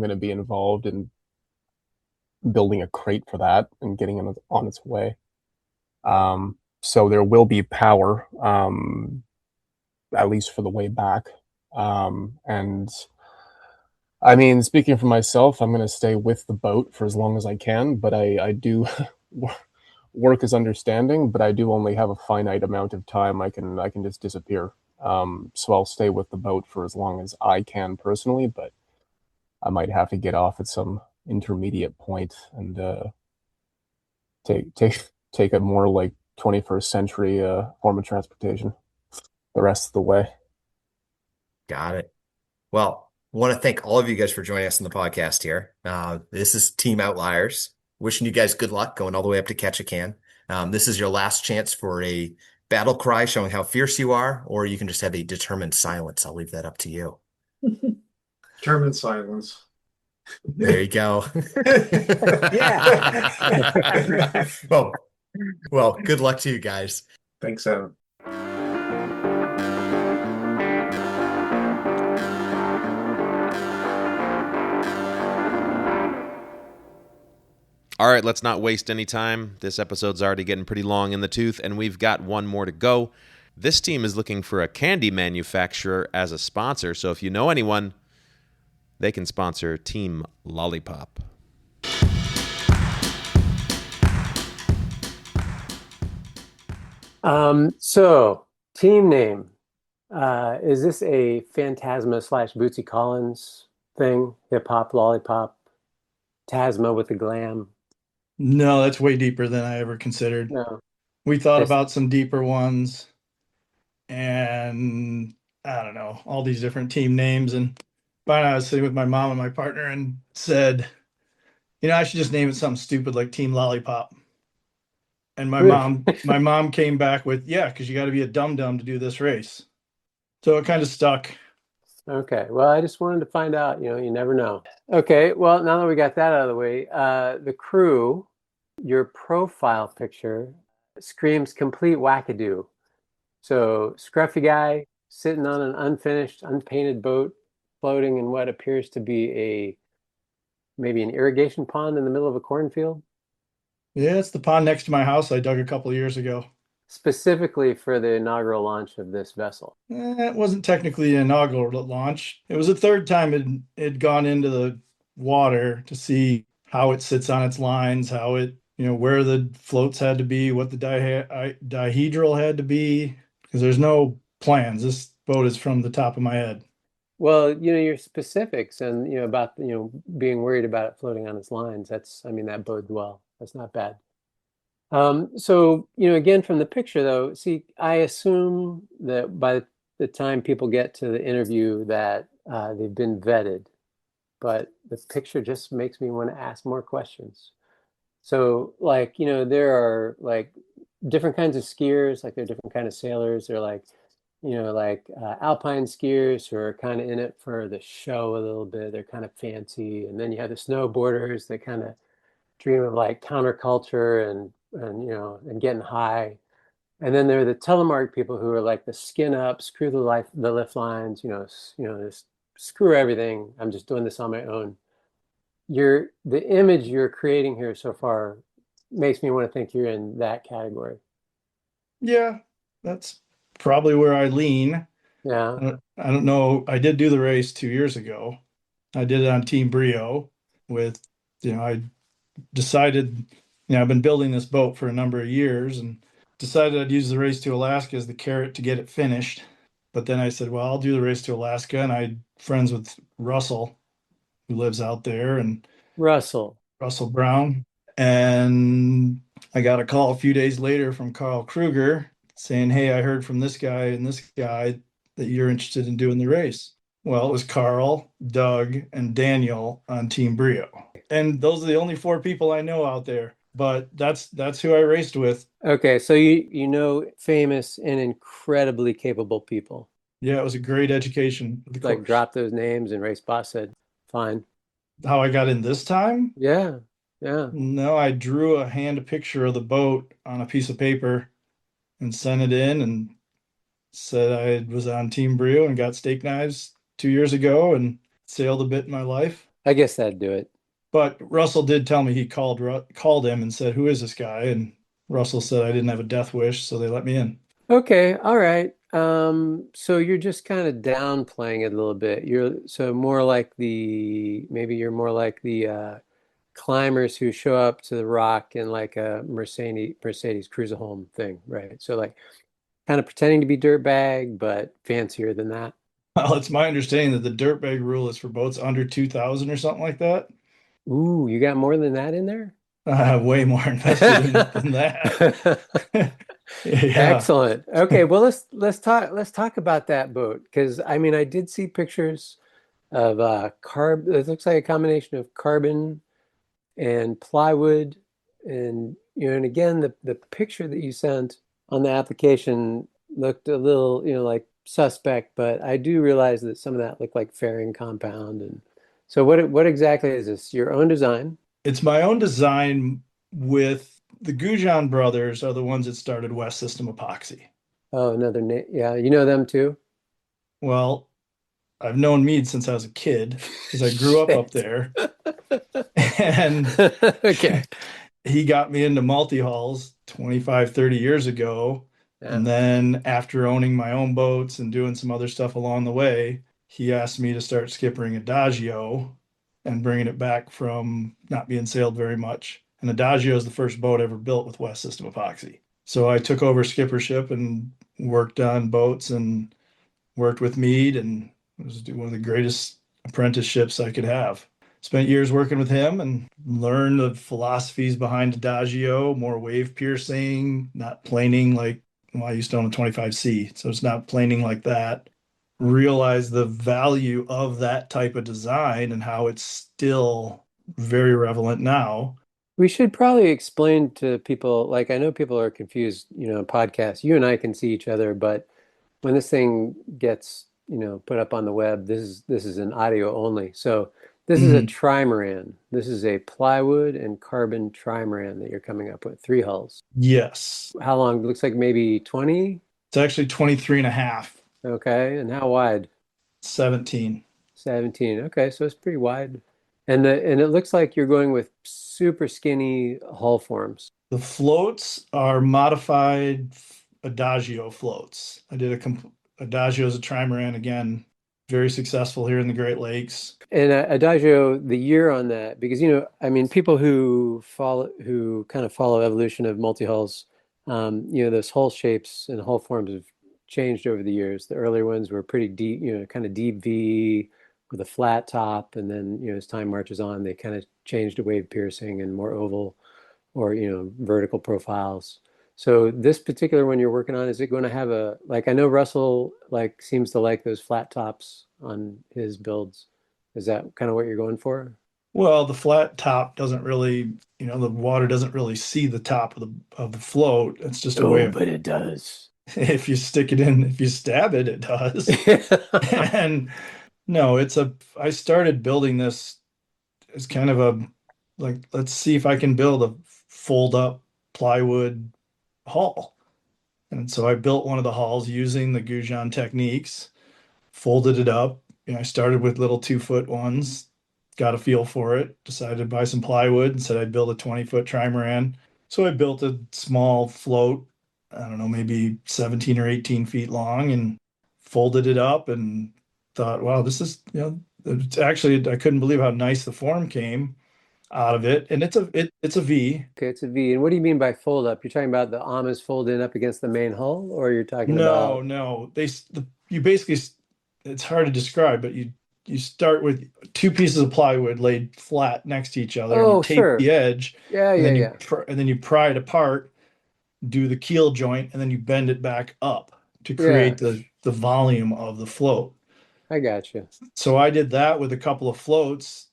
gonna be involved in building a crate for that and getting it on its way. So there will be power, at least for the way back. And I mean, speaking for myself, I'm going to stay with the boat for as long as I can, but I do work is understanding, but I do only have a finite amount of time. I can just disappear. So I'll stay with the boat for as long as I can personally, but I might have to get off at some intermediate point and take a more like 21st century form of transportation the rest of the way. Got it. Well, I want to thank all of you guys for joining us on the podcast here. This is Team Outliers. Wishing you guys good luck going all the way up to Ketchikan. This is your last chance for a battle cry showing how fierce you are, or you can just have a determined silence. I'll leave that up to you. Determined silence. There you go. Yeah. Well, good luck to you guys. Thanks, Adam. All right, let's not waste any time. This episode's already getting pretty long in the tooth, and we've got one more to go. This team is looking for a candy manufacturer as a sponsor, so if you know anyone, they can sponsor Team Lollipop. So team name. Is this a Phantasma / Bootsy Collins thing? Hip hop, lollipop, Tasma with the glam? No, that's way deeper than I ever considered. No. We thought Yes. about some deeper ones and I don't know, all these different team names. And finally, I was sitting with my mom and my partner and said, I should just name it something stupid like Team Lollipop. And my mom came back with, yeah, because you got to be a dum-dum to do this race. So it kind of stuck. Okay. Well, I just wanted to find out, you never know. Okay. Well, now that we got that out of the way, the crew, your profile picture screams complete wackadoo. So scruffy guy sitting on an unfinished, unpainted boat, floating in what appears to be maybe an irrigation pond in the middle of a cornfield. Yeah, it's the pond next to my house I dug a couple of years ago. Specifically for the inaugural launch of this vessel. It wasn't technically an inaugural launch. It was the third time it'd gone into the water to see how it sits on its lines, how it, where the floats had to be, what the dihedral had to be, because there's no plans. This boat is from the top of my head. Well, your specifics and, about, being worried about it floating on its lines, that bodes well. That's not bad. So, again, from the picture though, see, I assume that by the time people get to the interview that they've been vetted, but the picture just makes me want to ask more questions. So like, there are like different kinds of skiers, like there are different kind of sailors. They're like, alpine skiers who are kind of in it for the show a little bit. They're kind of fancy. And then you have the snowboarders that kind of dream of like counterculture and getting high. And then there are the telemark people who are like the skin up, screw the lift lines, just screw everything. I'm just doing this on my own. The image you're creating here so far makes me want to think you're in that category. Yeah, that's probably where I lean. Yeah. I don't know. I did do the race 2 years ago. I did it on Team Brio with, I decided, I've been building this boat for a number of years and decided I'd use the race to Alaska as the carrot to get it finished. But then I said, well, I'll do the race to Alaska. And I'm friends with Russell, who lives out there, and Russell Brown. And I got a call a few days later from Carl Kruger saying, hey, I heard from this guy and this guy that you're interested in doing the race. Well, it was Carl, Doug, and Daniel on Team Brio. And those are the only 4 people I know out there. But that's who I raced with. Okay, so you know famous and incredibly capable people. Yeah, it was a great education. Like drop those names and Race Boss said, fine. How I got in this time? Yeah. No, I drew a hand picture of the boat on a piece of paper and sent it in and said I was on Team Brio and got steak knives 2 years ago and sailed a bit in my life. I guess that'd do it. But Russell did tell me he called him and said, who is this guy? And Russell said I didn't have a death wish, so they let me in. Okay, all right. So you're just kind of downplaying it a little bit. Maybe you're more like the climbers who show up to the rock in like a Mercedes Cruiser Home thing, right? So like kind of pretending to be dirtbag, but fancier than that. Well, it's my understanding that the dirtbag rule is for boats under 2,000 or something like that. Ooh, you got more than that in there? Way more invested than that. Yeah. Excellent. Okay, well let's talk about that boat, because I mean I did see pictures of it looks like a combination of carbon and plywood, and and again the picture that you sent on the application looked a little like suspect, but I do realize that some of that looked like fairing compound. And so what exactly is this? Your own design? It's my own design. With the Goujon brothers are the ones that started West System Epoxy. Oh, another name. Yeah, you know them too? Well, I've known Mead since I was a kid because I grew up there. And okay, he got me into multi-hulls 25, 30 years ago. Yeah. And then after owning my own boats and doing some other stuff along the way, he asked me to start skippering Adagio and bringing it back from not being sailed very much. And Adagio is the first boat ever built with West System Epoxy. So I took over skippership and worked on boats and worked with Mead, and it was one of the greatest apprenticeships I could have. Spent years working with him and learned the philosophies behind Adagio, more wave piercing, not planing like, well, I used to own a 25C, so it's not planing like that. Realize the value of that type of design and how it's still very relevant now. We should probably explain to people, like I know people are confused, podcasts. You and I can see each other, but when this thing gets, put up on the web, this is an audio only. So this is a trimaran. This is a plywood and carbon trimaran that you're coming up with, 3 hulls. Yes. How long? Looks like maybe 20? It's actually 23 and a half. Okay. And how wide? 17. 17. Okay. So it's pretty wide. And it looks like you're going with super skinny hull forms. The floats are modified Adagio floats. I did Adagio as a trimaran, again, very successful here in the Great Lakes. And Adagio, the year on that, because people who kind of follow evolution of multi-hulls, those hull shapes and hull forms have changed over the years. The earlier ones were pretty deep, kind of deep V with a flat top, and then as time marches on, they kind of change to wave piercing and more oval or vertical profiles. So this particular one you're working on, is it going to have I know Russell seems to like those flat tops on his builds. Is that kind of what you're going for? Well, the flat top doesn't really, the water doesn't really see the top of the float. It's just a way Oh, of but it does. if you stick it in, if you stab it, it does. And no, I started building this as kind of a like, let's see if I can build a fold up plywood hull. And so I built one of the hulls using the Goujon techniques, folded it up. I started with little 2-foot ones, got a feel for it, decided to buy some plywood and said I'd build a 20-foot trimaran. So I built a small float, I don't know, maybe 17 or 18 feet long, and folded it up and thought, wow, this is, it's actually, I couldn't believe how nice the form came out of it. And it's a V. Okay, it's a V. And what do you mean by fold up? You're talking about the arm is folded up against the main hull, or you're talking No, about no. You basically, it's hard to describe, but you start with two pieces of plywood laid flat next to each other, and you Oh, tape sure. the edge, Yeah, and yeah, then yeah. you pry it apart, do the keel joint, and then you bend it back up to Yeah, create the volume of the float. I got you. So I did that with a couple of floats,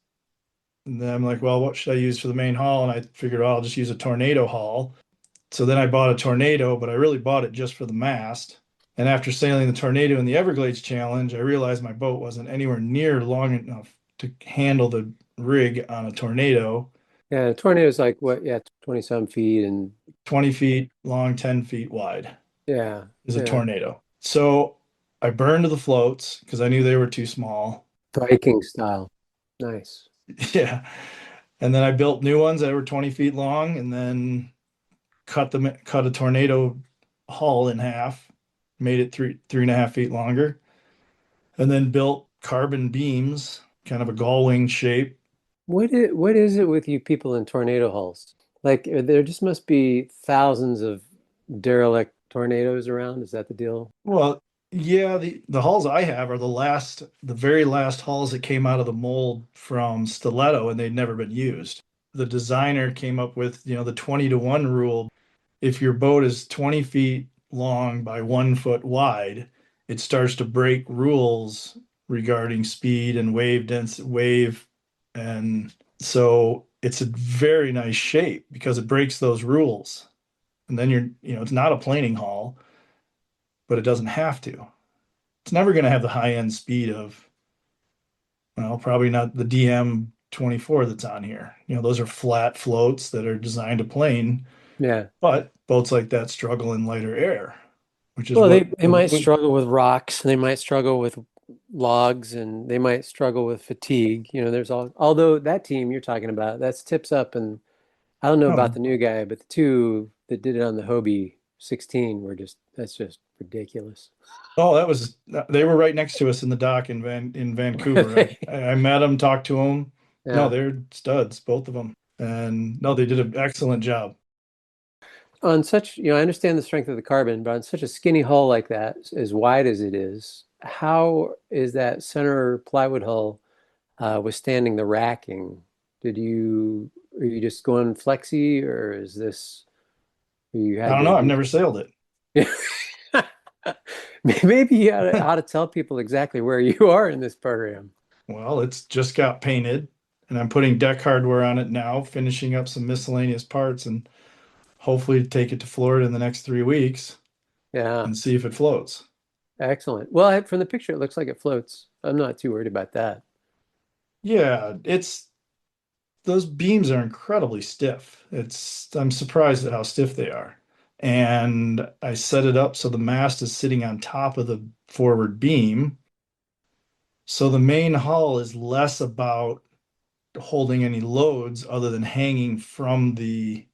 and then I'm like, well, what should I use for the main hull? And I figured, well, I'll just use a tornado hull. So then I bought a tornado, but I really bought it just for the mast. And after sailing the tornado in the Everglades Challenge, I realized my boat wasn't anywhere near long enough to handle the rig on a tornado. Yeah, a tornado is like what? Yeah, 20 some feet, and 20 feet long, 10 feet wide yeah, is a yeah. tornado. So I burned the floats because I knew they were too small. Viking style. Nice. Yeah. And then I built new ones that were 20 feet long and then cut a tornado hull in half, made it 3.5 feet longer, and then built carbon beams, kind of a gull wing shape. What is it with you people in tornado hulls? Like there just must be thousands of derelict tornadoes around. Is that the deal? Well, yeah, the hulls I have are the very last hulls that came out of the mold from Stiletto, and they'd never been used. The designer came up with, the 20-to-1 rule. If your boat is 20 feet long by 1 foot wide, it starts to break rules regarding speed and wave. And so it's a very nice shape because it breaks those rules. And then it's not a planing hull, but it doesn't have to. It's never going to have the high end speed of, well, probably not the DM 24 that's on here. Those are flat floats that are designed to plane, Yeah. but boats like that struggle in lighter air, which is Well, what they might struggle with rocks, they might struggle with logs, and they might struggle with fatigue. There's although that team you're talking about, that's tips up, and I don't know about oh, the new guy, but the two that did it on the Hobie 16 that's just ridiculous. oh, they were right next to us in the dock in Vancouver. I met them, talked to them. No, Yeah. they're studs, both of them. And no, they did an excellent job. On such, I understand the strength of the carbon, but on such a skinny hull like that, as wide as it is, how is that center plywood hull withstanding the racking? Are you just going flexi, or is this you I had don't to know. I've do never sailed it. maybe you ought to tell people exactly where you are in this program. Well, it's just got painted, and I'm putting deck hardware on it now, finishing up some miscellaneous parts, and hopefully take it to Florida in the next 3 weeks Yeah, and see if it floats. excellent. Well, from the picture, it looks like it floats. I'm not too worried about that. Yeah, those beams are incredibly stiff. I'm surprised at how stiff they are. And I set it up so the mast is sitting on top of the forward beam. So the main hull is less about holding any loads other than hanging from the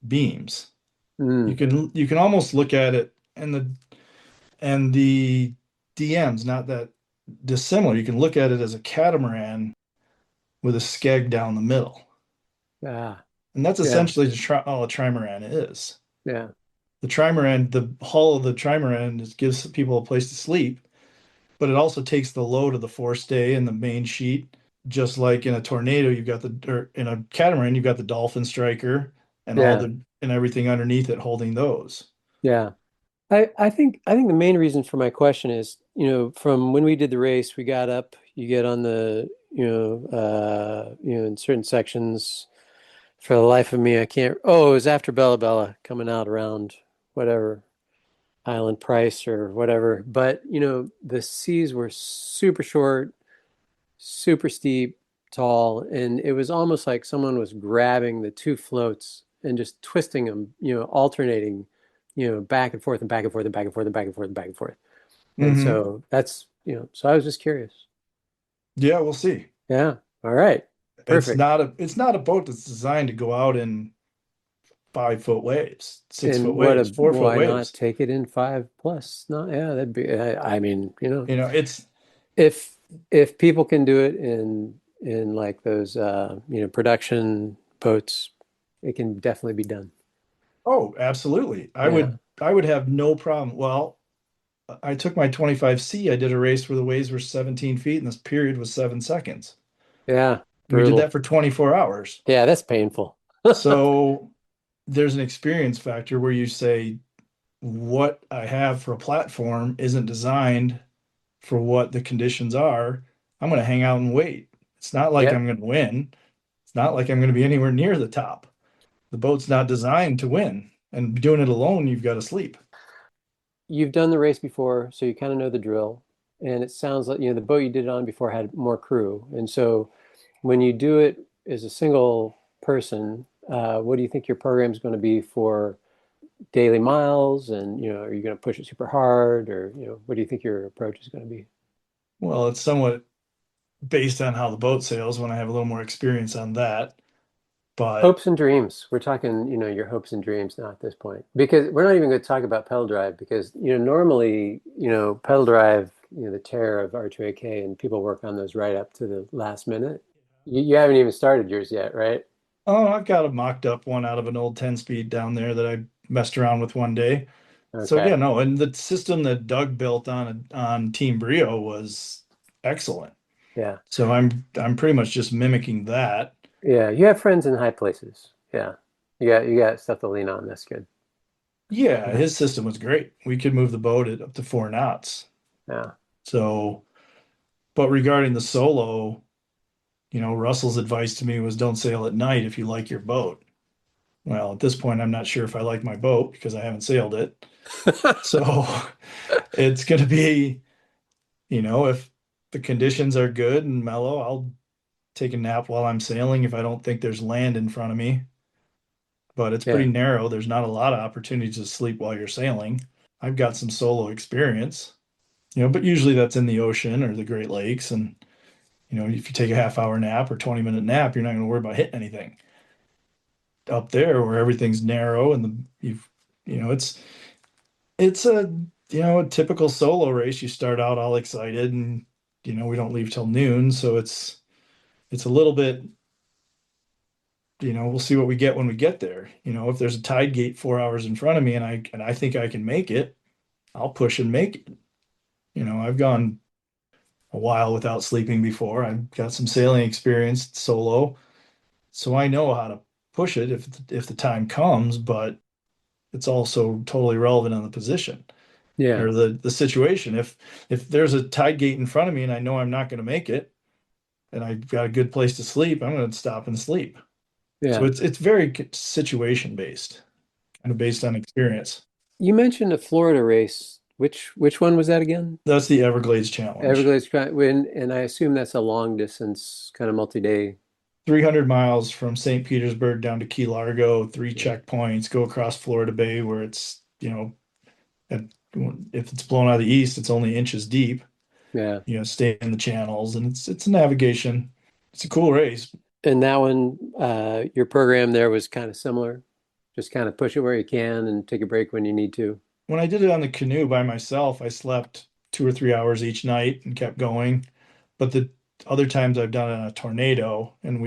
beams. You Mm, can almost look at it, and the DM's not that dissimilar. You can look at it as a catamaran with a skeg down the middle. ah, And that's yeah, essentially all a trimaran is. yeah, The hull of the trimaran gives people a place to sleep, but it also takes the load of the forestay and the main sheet. Just like in a tornado, or in a catamaran, you've got the dolphin striker and yeah, and everything underneath it holding those. yeah. I think the main reason for my question is, from when we did the race, we got up, you get on the in certain sections. For the life of me, I can't. Oh, it was after Bella Bella coming out around whatever Island Price or whatever. But the seas were super short, super steep, tall, and it was almost like someone was grabbing the two floats and just twisting them, alternating, back and forth and back and forth and back and forth and back and forth and back and forth. And Hmm. so that's, so I was just curious. Yeah, we'll see. Yeah. All right. Perfect. It's not a boat that's designed to go out in 5 foot waves, 6 foot And waves, 4 foot why not waves. take it in 5+? No, yeah, that'd be, I mean, It's if people can do it in like those production boats, it can definitely be done. oh, absolutely. Yeah. I would have no problem. Well, I took my 25C. I did a race where the waves were 17 feet and this period was 7 seconds. Yeah. We did Brutal. that for 24 hours. Yeah, that's painful. So there's an experience factor where you say, what I have for a platform isn't designed for what the conditions are. I'm going to hang out and wait. It's not like Yep. I'm going to win. It's not like I'm going to be anywhere near the top. The boat's not designed to win. And doing it alone, you've got to sleep. You've done the race before, so you kind of know the drill. And it sounds like, the boat you did it on before had more crew. And so when you do it as a single person, what do you think your program is going to be for daily miles? And, are you going to push it super hard, or, what do you think your approach is going to be? Well, it's somewhat based on how the boat sails when I have a little more experience on that. But Hopes and dreams. We're talking, your hopes and dreams now at this point, because we're not even going to talk about pedal drive because, normally, pedal drive, the tear of R2AK, and people work on those right up to the last minute. You haven't even started yours yet, right? oh, I've got a mocked up one out of an old 10 speed down there that I messed around with one day. So yeah, Okay. no, and the system that Doug built on Team Brio was excellent. Yeah. So I'm pretty much just mimicking that. Yeah. You have friends in high places. Yeah. You got stuff to lean on. That's good. Yeah, Yeah. his system was great. We could move the boat at up to 4 knots. Yeah. So, but regarding the solo, Russell's advice to me was don't sail at night if you like your boat. Well, at this point, I'm not sure if I like my boat because I haven't sailed it. So it's going to be, if the conditions are good and mellow, I'll take a nap while I'm sailing if I don't think there's land in front of me. But it's pretty Yeah. narrow. There's not a lot of opportunities to sleep while you're sailing. I've got some solo experience, but usually that's in the ocean or the Great Lakes. And, if you take a half-hour nap or 20-minute nap, you're not going to worry about hitting anything. Up there where everything's narrow and it's a typical solo race. You start out all excited and, we don't leave till noon. So it's a little bit, we'll see what we get when we get there. If there's a tide gate 4 hours in front of me and I think I can make it, I'll push and make it. I've gone a while without sleeping before. I've got some sailing experience solo, so I know how to push it if the time comes, but it's also totally relevant on the position Yeah. or the situation. If there's a tide gate in front of me and I know I'm not going to make it and I've got a good place to sleep, I'm going to stop and sleep. So Yeah. it's very situation based, kind of based on experience. You mentioned a Florida race. Which one was that again? That's the Everglades Challenge. Everglades, and I assume that's a long distance kind of multi-day. 300 miles from St. Petersburg down to Key Largo, three checkpoints, go across Florida Bay where it's, if it's blown out of the east, it's only inches deep. Yeah. Stay in the channels and it's a navigation. It's a cool race. And that one, your program there was kind of similar. Just kind of push it where you can and take a break when you need to. When I did it on the canoe by myself, I slept 2 or 3 hours each night and kept going. But the other times I've done it on a tornado and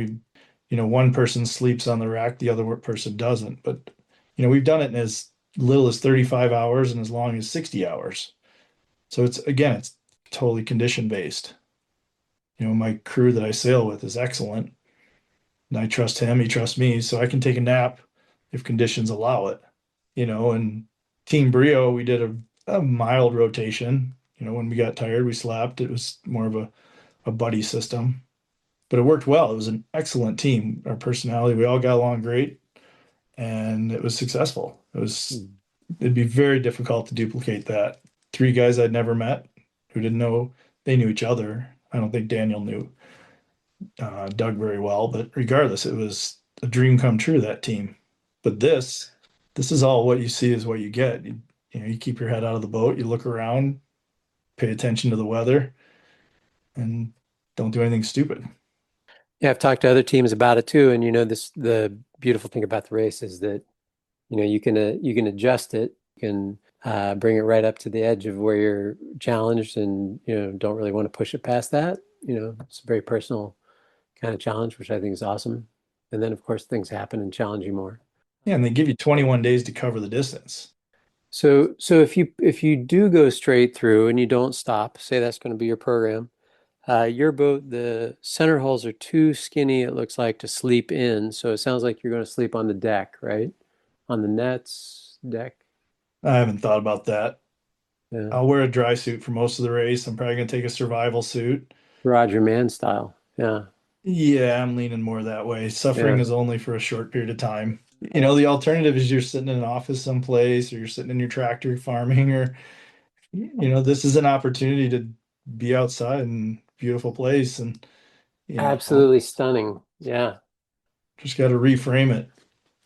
one person sleeps on the rack, the other person doesn't. But, we've done it in as little as 35 hours and as long as 60 hours. So it's totally condition based. My crew that I sail with is excellent. And I trust him, he trusts me, so I can take a nap if conditions allow it. And Team Brio, we did a mild rotation. When we got tired, we slept. It was more of a buddy system. but it worked well. It was an excellent team. Our personality, we all got along great, and it was successful. It'd be very difficult to duplicate that. Three guys I'd never met who didn't know they knew each other. I don't think Daniel knew Doug very well, but regardless, it was a dream come true, that team. But this is all what you see is what you get. You keep your head out of the boat, you look around, pay attention to the weather, and don't do anything stupid. Yeah, I've talked to other teams about it too, and the beautiful thing about the race is that you can adjust it, you can bring it right up to the edge of where you're challenged, and don't really want to push it past that. It's a very personal kind of challenge, which I think is awesome. And then of course things happen and challenge you more. Yeah, and they give you 21 days to cover the distance. So if you do go straight through and you don't stop, say that's going to be your program, your boat, the center holes are too skinny, it looks like, to sleep in. So it sounds like you're going to sleep on the deck, right? On the nets deck. I haven't thought about that. Yeah. I'll wear a dry suit for most of the race. I'm probably going to take a survival suit. Roger Mann style. Yeah. Yeah, I'm leaning more that way. Suffering Yeah. is only for a short period of time. The alternative is you're sitting in an office someplace, or you're sitting in your tractor farming, or this is an opportunity to be outside in a beautiful place, and Absolutely stunning. Yeah. just got to reframe it.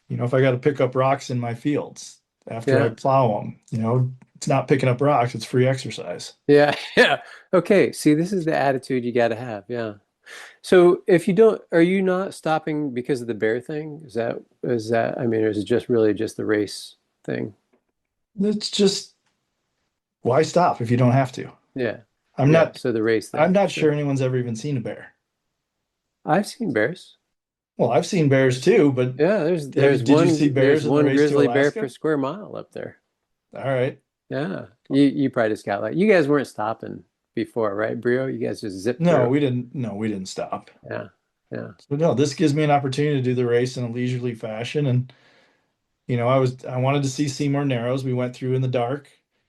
If I got to pick up rocks in my fields after I Yeah. plow them, it's not picking up rocks, it's free exercise. Yeah. Yeah. Okay. See, this is the attitude you got to have. Yeah. So if you don't, are you not stopping because of the bear thing? Is that, I mean, or is it just really just the race thing? It's just, why stop if you don't have to? Yeah. I'm Yeah. not So the race thing. I'm not sure anyone's ever even seen a bear. I've seen bears. Well, I've seen bears too, but Yeah, did you see bears in the one race to grizzly bear Alaska? per square mile up there. All right. Yeah. You probably just got you guys weren't stopping before, right, Brio? You guys just zipped No, through. we didn't. No, we didn't stop. Yeah. Yeah. So no, this gives me an opportunity to do the race in a leisurely fashion, and I wanted to see Seymour Narrows. We went through in the dark.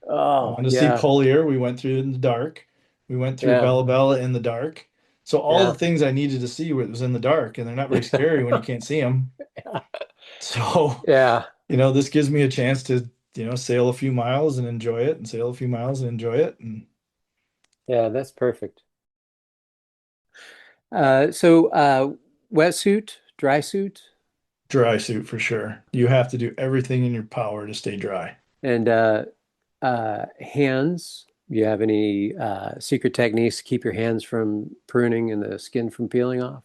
I Oh, wanted to see yeah. Collier. We went through in the dark. We went through Yeah. Bella Bella in the dark. So all Yeah. the things I needed to see was in the dark, and they're not very scary when you can't see them. So, Yeah. this gives me a chance to, sail a few miles and enjoy it, and sail a few miles and enjoy it. And Yeah, that's perfect. So wetsuit, dry suit, dry suit for sure. You have to do everything in your power to stay dry. and hands. You have any secret techniques to keep your hands from pruning and the skin from peeling off?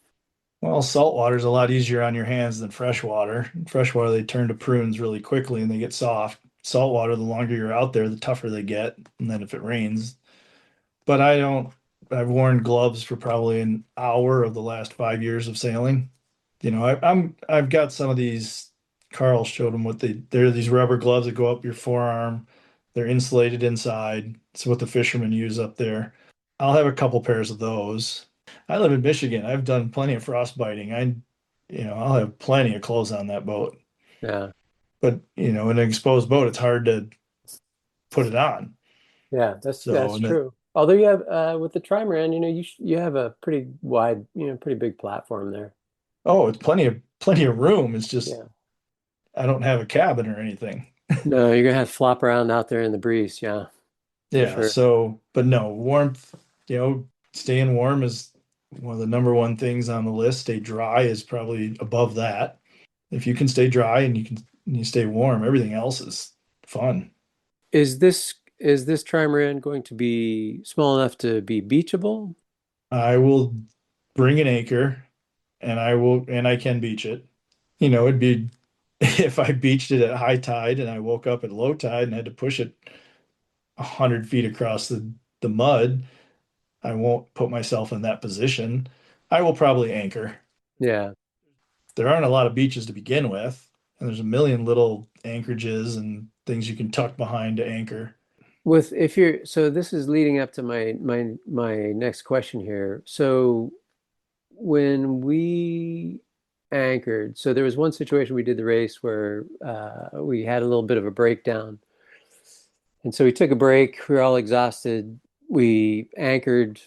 Well, salt water is a lot easier on your hands than fresh water. In fresh water, they turn to prunes really quickly and they get soft. Salt water, the longer you're out there, the tougher they get. And then if it rains, but I've worn gloves for probably an hour of the last 5 years of sailing. I've got some of these. Carl showed them they're these rubber gloves that go up your forearm. They're insulated inside. It's what the fishermen use up there. I'll have a couple pairs of those. I live in Michigan. I've done plenty of frostbiting. I'll have plenty of clothes on that boat. Yeah. But, in an exposed boat, it's hard to put it on. Yeah, that's So, true. Although you have with the trimaran, you have a pretty wide, pretty big platform there. oh, it's plenty of room. It's just Yeah. I don't have a cabin or anything. No, you're gonna have to flop around out there in the breeze. Yeah. Yeah. Sure. So, but no, warmth, staying warm is one of the number one things on the list. Stay dry is probably above that. If you can stay dry and you stay warm, everything else is fun. Is this trimaran going to be small enough to be beachable? I will bring an anchor and I can beach it. It'd be if I beached it at high tide and I woke up at low tide and had to push it 100 feet across the mud, I won't put myself in that position. I will probably anchor. Yeah. There aren't a lot of beaches to begin with, and there's a million little anchorages and things you can tuck behind to anchor. So this is leading up to my next question here. So when we anchored, so there was one situation we did the race where we had a little bit of a breakdown. And so we took a break, we were all exhausted. We anchored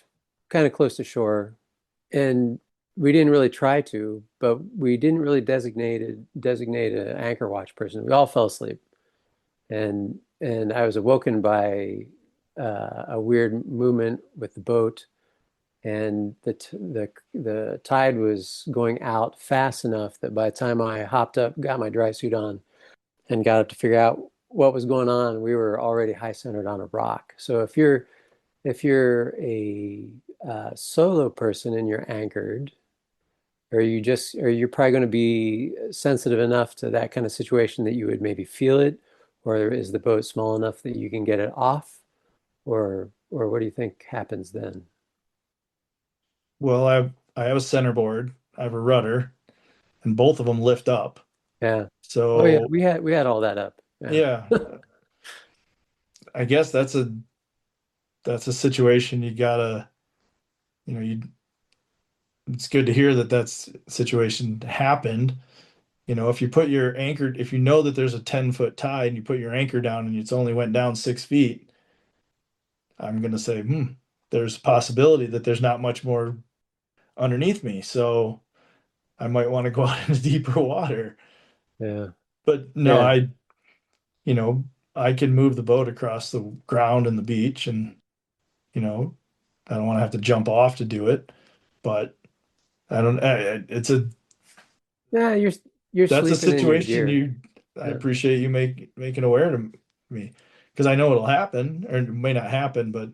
kind of close to shore. And we didn't really try to, but we didn't really designate an anchor watch person. We all fell asleep, and I was awoken by a weird movement with the boat, and the tide was going out fast enough that by the time I hopped up, got my dry suit on, and got up to figure out what was going on, we were already high centered on a rock. So if you're a solo person and you're anchored, or you're probably going to be sensitive enough to that kind of situation that you would maybe feel it, or is the boat small enough that you can get it off, or what do you think happens then? Well, I have a centerboard, I have a rudder, and both of them lift up. Yeah. Oh yeah, So we had all that up. Yeah. yeah, I guess that's a situation you gotta, you it's good to hear that that's situation happened. If you put your anchor, if you know that there's a 10-foot tide and you put your anchor down and it's only went down 6 feet, I'm gonna say, there's a possibility that there's not much more underneath me. So I might want to go out into deeper water. Yeah. But no, Yeah. you know, I can move the boat across the ground and the beach, and you know, I don't want to have to jump off to do it. But I don't. It's a Yeah, you're that's a sleeping in your situation gear. I Yeah. appreciate you making aware to me, because I know it'll happen, or it may not happen, but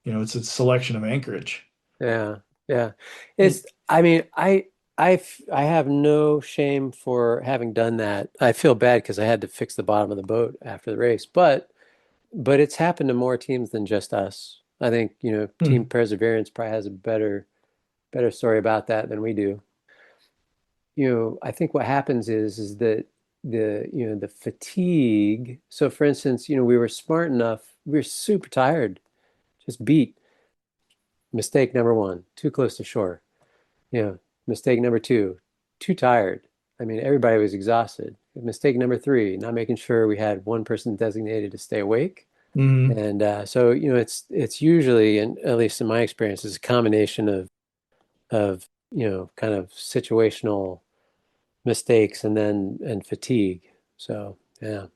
it's a selection of anchorage. Yeah. Yeah. Mm. I mean, I have no shame for having done that. I feel bad because I had to fix the bottom of the boat after the race, but it's happened to more teams than just us. I think, Team Hmm. Perseverance probably has a better story about that than we do. I think what happens is that the fatigue. So for instance, we were smart enough, we were super tired, just beat. Mistake number one, too close to shore. Mistake number two, too tired. I mean, everybody was exhausted. Mistake number three, not making sure we had one person designated to stay awake. Hmm. And so, it's usually, and at least in my experience, it's a combination of kind of situational mistakes and fatigue. So yeah.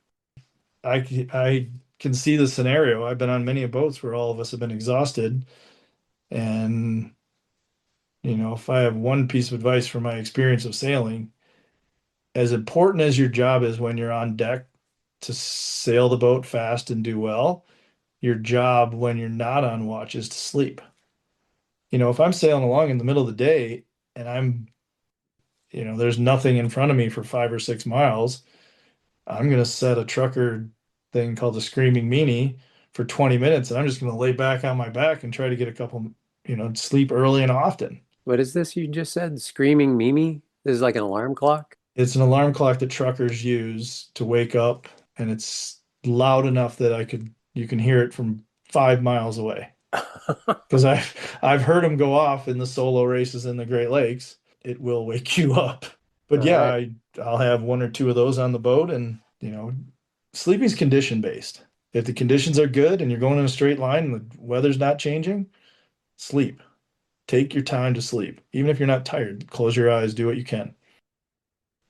I can see the scenario. I've been on many boats where all of us have been exhausted, and if I have one piece of advice from my experience of sailing, as important as your job is when you're on deck to sail the boat fast and do well, your job when you're not on watch is to sleep. If I'm sailing along in the middle of the day and there's nothing in front of me for 5 or 6 miles, I'm going to set a trucker thing called the Screaming Meanie for 20 minutes, and I'm just going to lay back on my back and try to get a couple, sleep early and often. What is this you just said? Screaming Mimi? This is like an alarm clock? It's an alarm clock that truckers use to wake up, and it's loud enough that you can hear it from 5 miles away. Because I've heard them go off in the solo races in the Great Lakes. It will wake you up. But All yeah, right. I'll have one or two of those on the boat, and sleeping's condition based. If the conditions are good and you're going in a straight line and the weather's not changing, sleep. Take your time to sleep. Even if you're not tired, close your eyes, do what you can.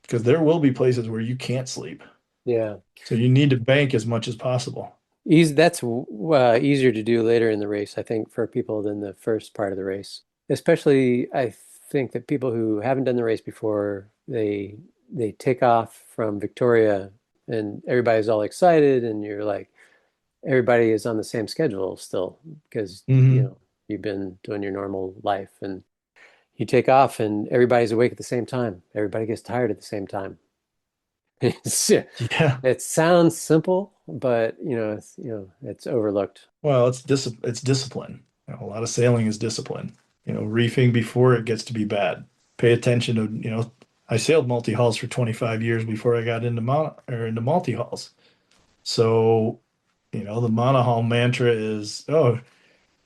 Because there will be places where you can't sleep. Yeah. So you need to bank as much as possible. That's easier to do later in the race, I think, for people than the first part of the race. Especially, I think that people who haven't done the race before, they take off from Victoria and everybody's all excited, and you're like, everybody is on the same schedule still because Hmm. you've been doing your normal life, and you take off and everybody's awake at the same time. Everybody gets tired at the same time. It's, Yeah. it sounds simple, but it's overlooked. Well, it's discipline. A lot of sailing is discipline. Reefing before it gets to be bad. Pay attention to, I sailed multi-hulls for 25 years before I got into multi-hulls. So, the monohull mantra is,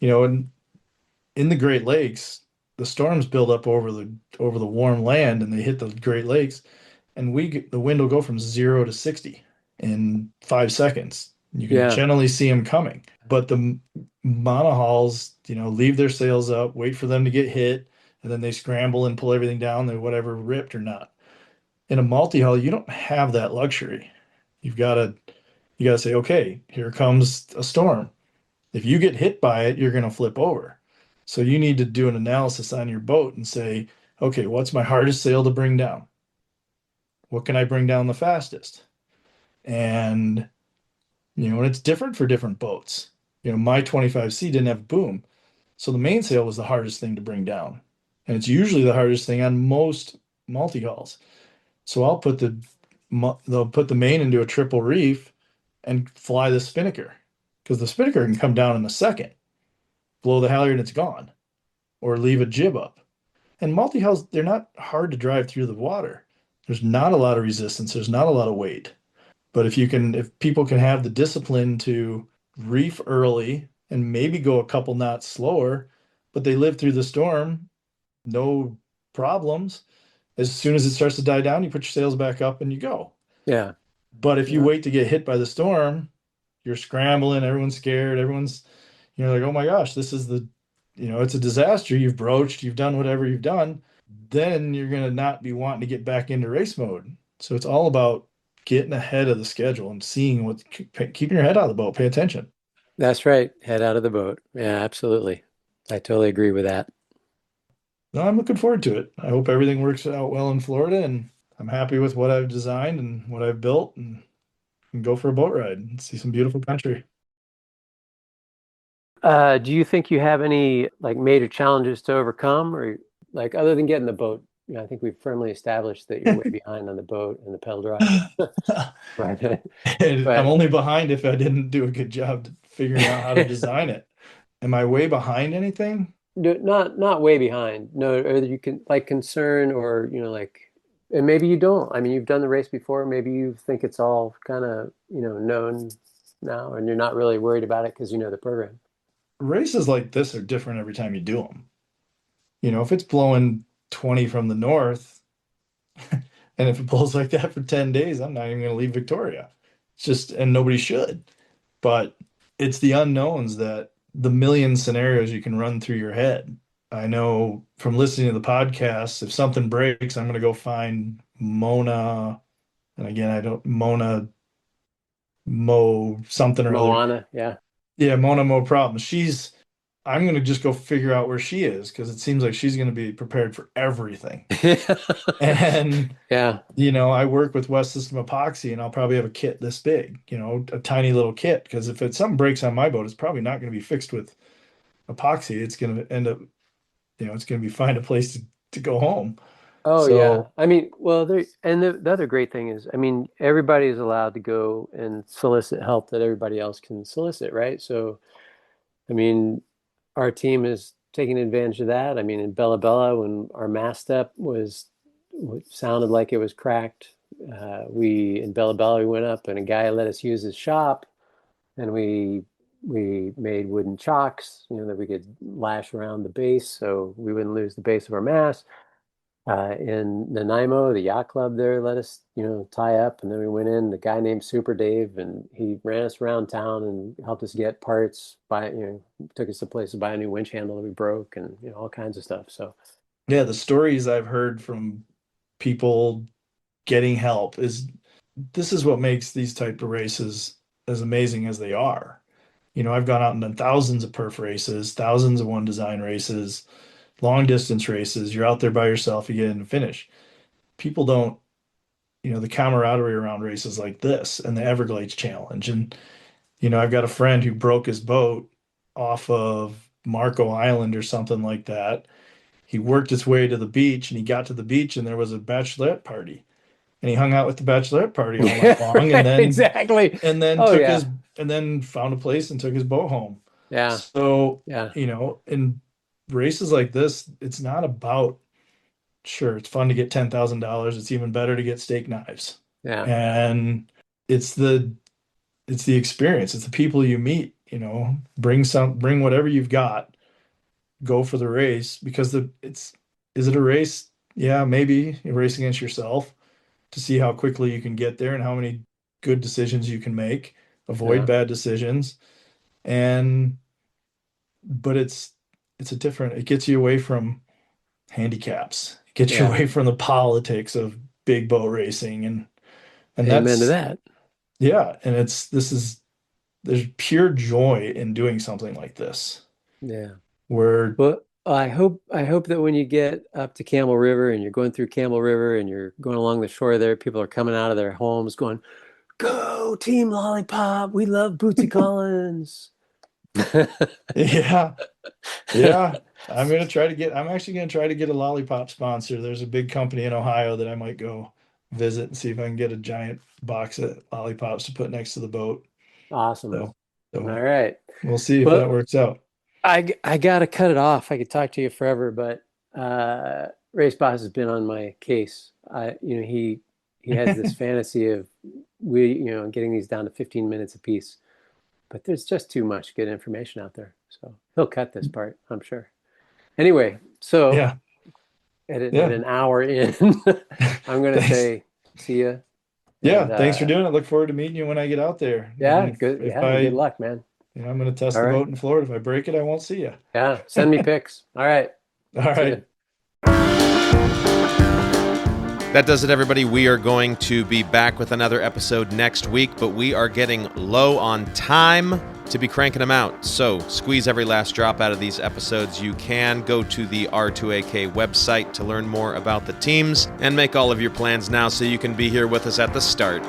in the Great Lakes, the storms build up over the warm land and they hit the Great Lakes, and the wind will go from 0 to 60 in 5 seconds. You can Yeah. generally see them coming, but the monohulls, leave their sails up, wait for them to get hit, and then they scramble and pull everything down, that whatever ripped or not. In a multi-hull, you don't have that luxury. You gotta say, okay, here comes a storm. If you get hit by it, you're gonna flip over. So you need to do an analysis on your boat and say, okay, what's my hardest sail to bring down? What can I bring down the fastest? And and it's different for different boats. My 25C didn't have boom. So the mainsail was the hardest thing to bring down. And it's usually the hardest thing on most multi-hulls. So they'll put the main into a triple reef and fly the spinnaker, because the spinnaker can come down in a second, blow the halyard and it's gone, or leave a jib up. And multi-hulls, they're not hard to drive through the water. There's not a lot of resistance. There's not a lot of weight. But if people can have the discipline to reef early and maybe go a couple knots slower, but they live through the storm, no problems. As soon as it starts to die down, you put your sails back up and you go. Yeah. But if you Yeah. wait to get hit by the storm, you're scrambling, everyone's scared, everyone's, like, oh my gosh, this is it's a disaster. You've broached, you've done whatever you've done. Then you're going to not be wanting to get back into race mode. So it's all about getting ahead of the schedule and seeing keeping your head out of the boat, pay attention. That's right. Head out of the boat. Yeah, absolutely. I totally agree with that. No, I'm looking forward to it. I hope everything works out well in Florida, and I'm happy with what I've designed and what I've built, and can go for a boat ride and see some beautiful country. Do you think you have any like major challenges to overcome, or like other than getting the boat? I think we've firmly established that you're way behind on the boat and the pedal drive. Right. I'm only behind if I didn't do a good job figuring out how to design it. Am I way behind anything? Not way behind. No, or you can like concern or and maybe you don't. I mean, you've done the race before. Maybe you think it's all kind of known now, and you're not really worried about it because you know the program. Races like this are different every time you do them. If it's blowing 20 from the north, and if it blows like that for 10 days, I'm not even going to leave Victoria. It's just, and nobody should. But it's the unknowns, that the million scenarios you can run through your head. I know from listening to the podcast, if something breaks, I'm going to go find Mona. And again, I don't, Mona Mo something or other. Moana, yeah. Yeah, Mona Mo problem. I'm going to just go figure out where she is, because it seems like she's going to be prepared for everything. And, yeah, I work with West System Epoxy, and I'll probably have a kit this big, a tiny little kit, because if something breaks on my boat, it's probably not going to be fixed with epoxy. It's going to end up, it's going to be find a place to go home. Oh, So, yeah. I mean, well, the other great thing is, I mean, everybody is allowed to go and solicit help that everybody else can solicit, right? So, I mean, our team is taking advantage of that. I mean, in Bella Bella, when our mast step sounded like it was cracked, in Bella Bella we went up and a guy let us use his shop, and we made wooden chocks, that we could lash around the base so we wouldn't lose the base of our mast. In Nanaimo, the yacht club there let us, tie up, and then we went in. The guy named Super Dave, and he ran us around town and helped us get parts. Took us to places to buy a new winch handle that we broke, and all kinds of stuff. So, yeah, the stories I've heard from people getting help this is what makes these type of races as amazing as they are. I've gone out and done thousands of perf races, thousands of one design races, long distance races. You're out there by yourself, you get in and finish. People don't, the camaraderie around races like this and the Everglades Challenge. And, I've got a friend who broke his boat off of Marco Island or something like that. He worked his way to the beach, and he got to the beach, and there was a bachelorette party. And he hung out with the bachelorette party all night long, and then exactly, and then Oh, took yeah. and then found a place and took his boat home. Yeah. So, Yeah. In races like this, it's not about, sure, it's fun to get $10,000. It's even better to get steak knives. Yeah. And it's the experience. It's the people you meet, bring whatever you've got, go for the race, because is it a race? Yeah, maybe a race against yourself to see how quickly you can get there and how many good decisions you can make, avoid bad decisions. But it gets you away from handicaps, get you Yeah. away from the politics of big boat racing, and Amen to that's that. yeah, and there's pure joy in doing something like this. Yeah. Where Well, I hope that when you get up to Camel River and you're going through Camel River and you're going along the shore there, people are coming out of their homes going, "Go Team Lollipop! We love Bootsy Collins." yeah, yeah. I'm actually gonna try to get a lollipop sponsor. There's a big company in Ohio that I might go visit and see if I can get a giant box of lollipops to put next to the boat. Awesome. So All right. we'll see if Well, that works out. I gotta cut it off. I could talk to you forever, but Race Boss has been on my case. He has this fantasy of getting these down to 15 minutes apiece, but there's just too much good information out there. So he'll cut this part, I'm sure. Anyway, so Yeah. at an hour in, I'm gonna say see ya. Yeah, And, thanks for doing it. Look forward to meeting you when I get out there. Yeah, And good. if Yeah, good luck, man. I'm going to test All the right. boat in Florida. If I break it, I won't see you. Yeah, send me pics. All right. All See right. ya. That does it, everybody. We are going to be back with another episode next week, but we are getting low on time to be cranking them out. So squeeze every last drop out of these episodes you can. Go to the R2AK website to learn more about the teams and make all of your plans now so you can be here with us at the start.